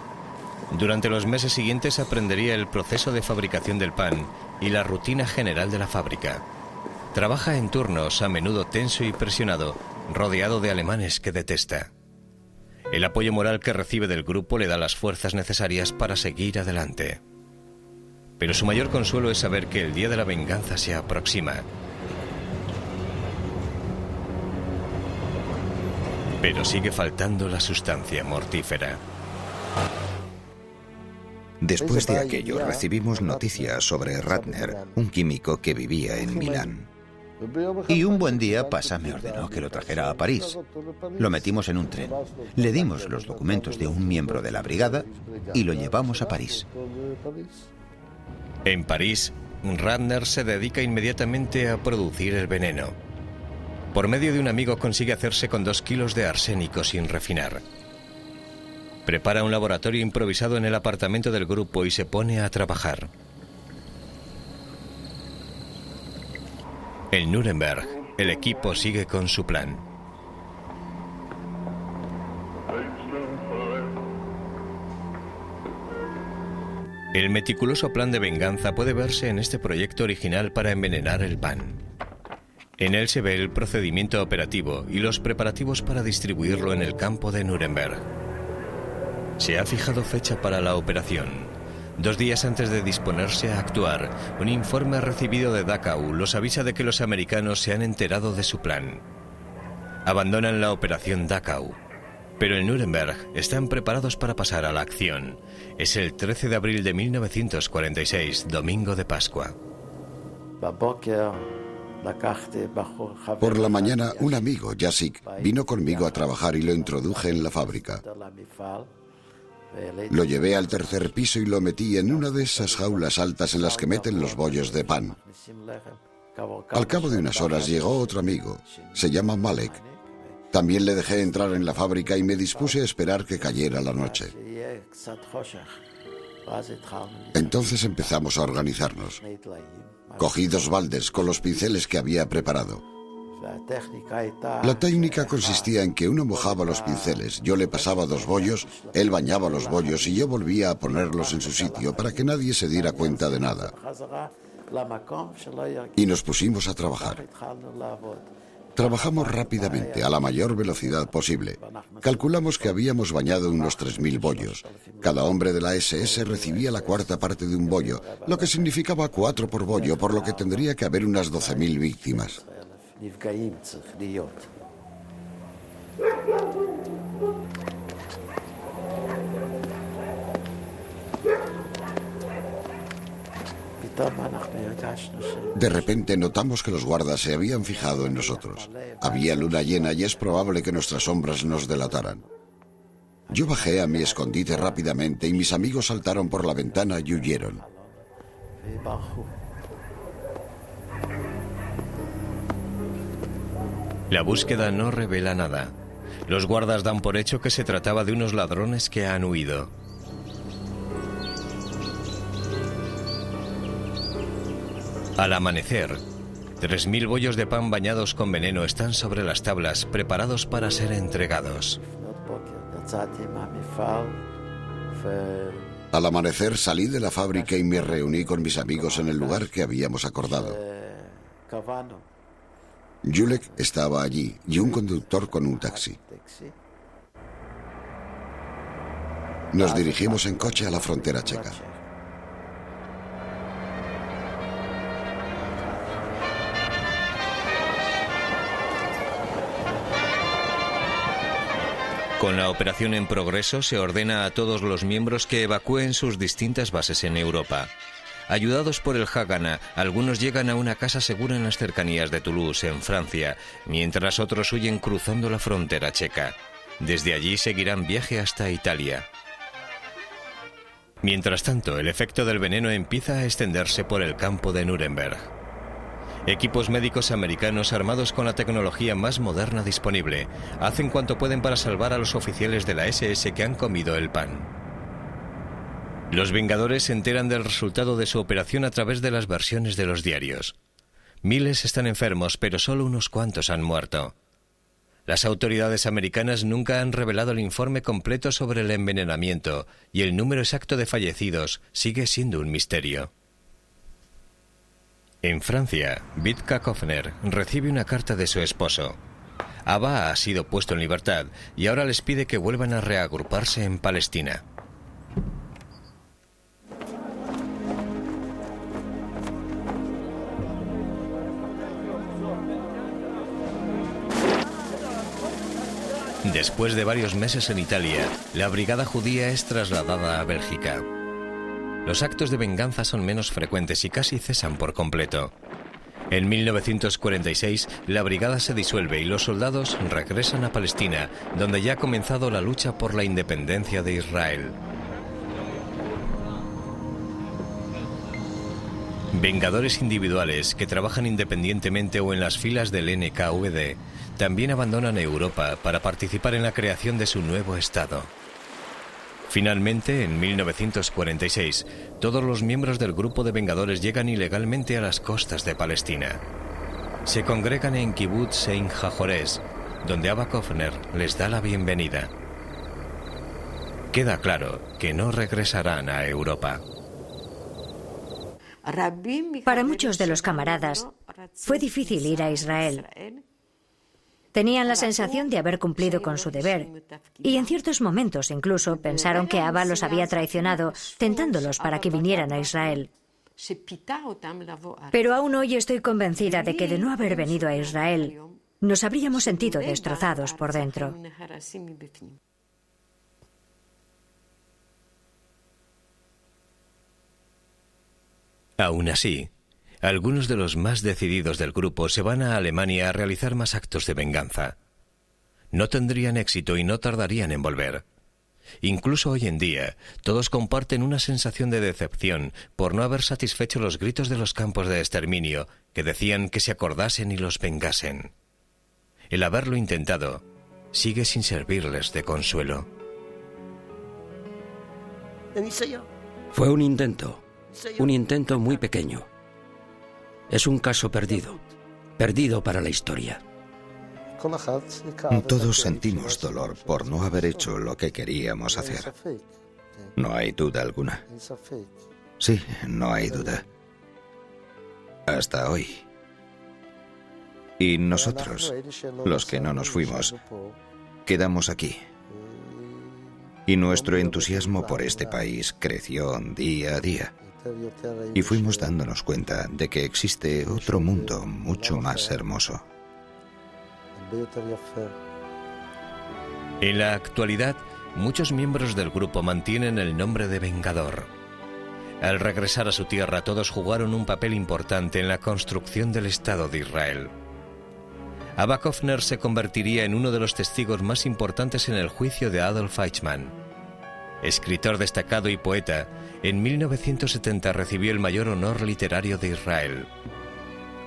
Durante los meses siguientes aprendería el proceso de fabricación del pan y la rutina general de la fábrica. Trabaja en turnos, a menudo tenso y presionado, rodeado de alemanes que detesta. El apoyo moral que recibe del grupo le da las fuerzas necesarias para seguir adelante. Pero su mayor consuelo es saber que el día de la venganza se aproxima. Pero sigue faltando la sustancia mortífera. Después de aquello recibimos noticias sobre Ratner, un químico que vivía en Milán. Y un buen día Pasa me ordenó que lo trajera a París. Lo metimos en un tren. Le dimos los documentos de un miembro de la brigada y lo llevamos a París. En París, Ratner se dedica inmediatamente a producir el veneno. Por medio de un amigo consigue hacerse con 2 kilos de arsénico sin refinar. Prepara un laboratorio improvisado en el apartamento del grupo y se pone a trabajar. En Nuremberg, el equipo sigue con su plan. El meticuloso plan de venganza puede verse en este proyecto original para envenenar el pan. En él se ve el procedimiento operativo y los preparativos para distribuirlo en el campo de Nuremberg. Se ha fijado fecha para la operación. 2 días antes de disponerse a actuar, un informe recibido de Dachau los avisa de que los americanos se han enterado de su plan. Abandonan la operación Dachau, pero en Nuremberg están preparados para pasar a la acción. Es el 13 de abril de 1946, domingo de Pascua. Por la mañana, un amigo, Jasik, vino conmigo a trabajar y lo introduje en la fábrica. Lo llevé al 3er piso y lo metí en una de esas jaulas altas en las que meten los bollos de pan. Al cabo de unas horas llegó otro amigo, se llama Malek. También le dejé entrar en la fábrica y me dispuse a esperar que cayera la noche. Entonces empezamos a organizarnos. Cogí 2 baldes con los pinceles que había preparado. La técnica consistía en que uno mojaba los pinceles, yo le pasaba 2 bollos, él bañaba los bollos y yo volvía a ponerlos en su sitio para que nadie se diera cuenta de nada. Y nos pusimos a trabajar. Trabajamos rápidamente, a la mayor velocidad posible. Calculamos que habíamos bañado unos 3.000 bollos. Cada hombre de la SS recibía la 1/4 parte de un bollo, lo que significaba 4 por bollo, por lo que tendría que haber unas 12.000 víctimas. De repente notamos que los guardas se habían fijado en nosotros. Había luna llena y es probable que nuestras sombras nos delataran. Yo bajé a mi escondite rápidamente y mis amigos saltaron por la ventana y huyeron. La búsqueda no revela nada. Los guardas dan por hecho que se trataba de unos ladrones que han huido. Al amanecer, 3.000 bollos de pan bañados con veneno están sobre las tablas, preparados para ser entregados. Al amanecer salí de la fábrica y me reuní con mis amigos en el lugar que habíamos acordado. Julek estaba allí y un conductor con un taxi. Nos dirigimos en coche a la frontera checa. Con la operación en progreso, se ordena a todos los miembros que evacúen sus distintas bases en Europa. Ayudados por el Haganah, algunos llegan a una casa segura en las cercanías de Toulouse, en Francia, mientras otros huyen cruzando la frontera checa. Desde allí seguirán viaje hasta Italia. Mientras tanto, el efecto del veneno empieza a extenderse por el campo de Nuremberg. Equipos médicos americanos armados con la tecnología más moderna disponible hacen cuanto pueden para salvar a los oficiales de la SS que han comido el pan. Los Vengadores se enteran del resultado de su operación a través de las versiones de los diarios. Miles están enfermos, pero solo unos cuantos han muerto. Las autoridades americanas nunca han revelado el informe completo sobre el envenenamiento y el número exacto de fallecidos sigue siendo un misterio. En Francia, Witka Kofner recibe una carta de su esposo. Abba ha sido puesto en libertad y ahora les pide que vuelvan a reagruparse en Palestina. Después de varios meses en Italia, la brigada judía es trasladada a Bélgica. Los actos de venganza son menos frecuentes y casi cesan por completo. En 1946, la brigada se disuelve y los soldados regresan a Palestina, donde ya ha comenzado la lucha por la independencia de Israel. Vengadores individuales que trabajan independientemente o en las filas del NKVD también abandonan Europa para participar en la creación de su nuevo Estado. Finalmente, en 1946, todos los miembros del grupo de Vengadores llegan ilegalmente a las costas de Palestina. Se congregan en Kibbutz Ein HaJorés, donde Abba Kofner les da la bienvenida. Queda claro que no regresarán a Europa. Para muchos de los camaradas, fue difícil ir a Israel. Tenían la sensación de haber cumplido con su deber y en ciertos momentos incluso pensaron que Abba los había traicionado, tentándolos para que vinieran a Israel. Pero aún hoy estoy convencida de que de no haber venido a Israel, nos habríamos sentido destrozados por dentro. Aún así, algunos de los más decididos del grupo se van a Alemania a realizar más actos de venganza. No tendrían éxito y no tardarían en volver. Incluso hoy en día, todos comparten una sensación de decepción por no haber satisfecho los gritos de los campos de exterminio que decían que se acordasen y los vengasen. El haberlo intentado sigue sin servirles de consuelo. Fue un intento muy pequeño. Es un caso perdido para la historia. Todos sentimos dolor por no haber hecho lo que queríamos hacer. No hay duda alguna. Sí, no hay duda. Hasta hoy. Y nosotros, los que no nos fuimos, quedamos aquí. Y nuestro entusiasmo por este país creció día a día. Y fuimos dándonos cuenta de que existe otro mundo mucho más hermoso. En la actualidad, muchos miembros del grupo mantienen el nombre de Vengador. Al regresar a su tierra, todos jugaron un papel importante en la construcción del Estado de Israel. Abba Kofner se convertiría en uno de los testigos más importantes en el juicio de Adolf Eichmann. Escritor destacado y poeta, en 1970 recibió el mayor honor literario de Israel.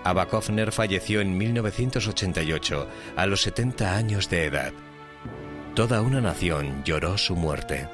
Abba Kofner falleció en 1988, a los 70 años de edad. Toda una nación lloró su muerte.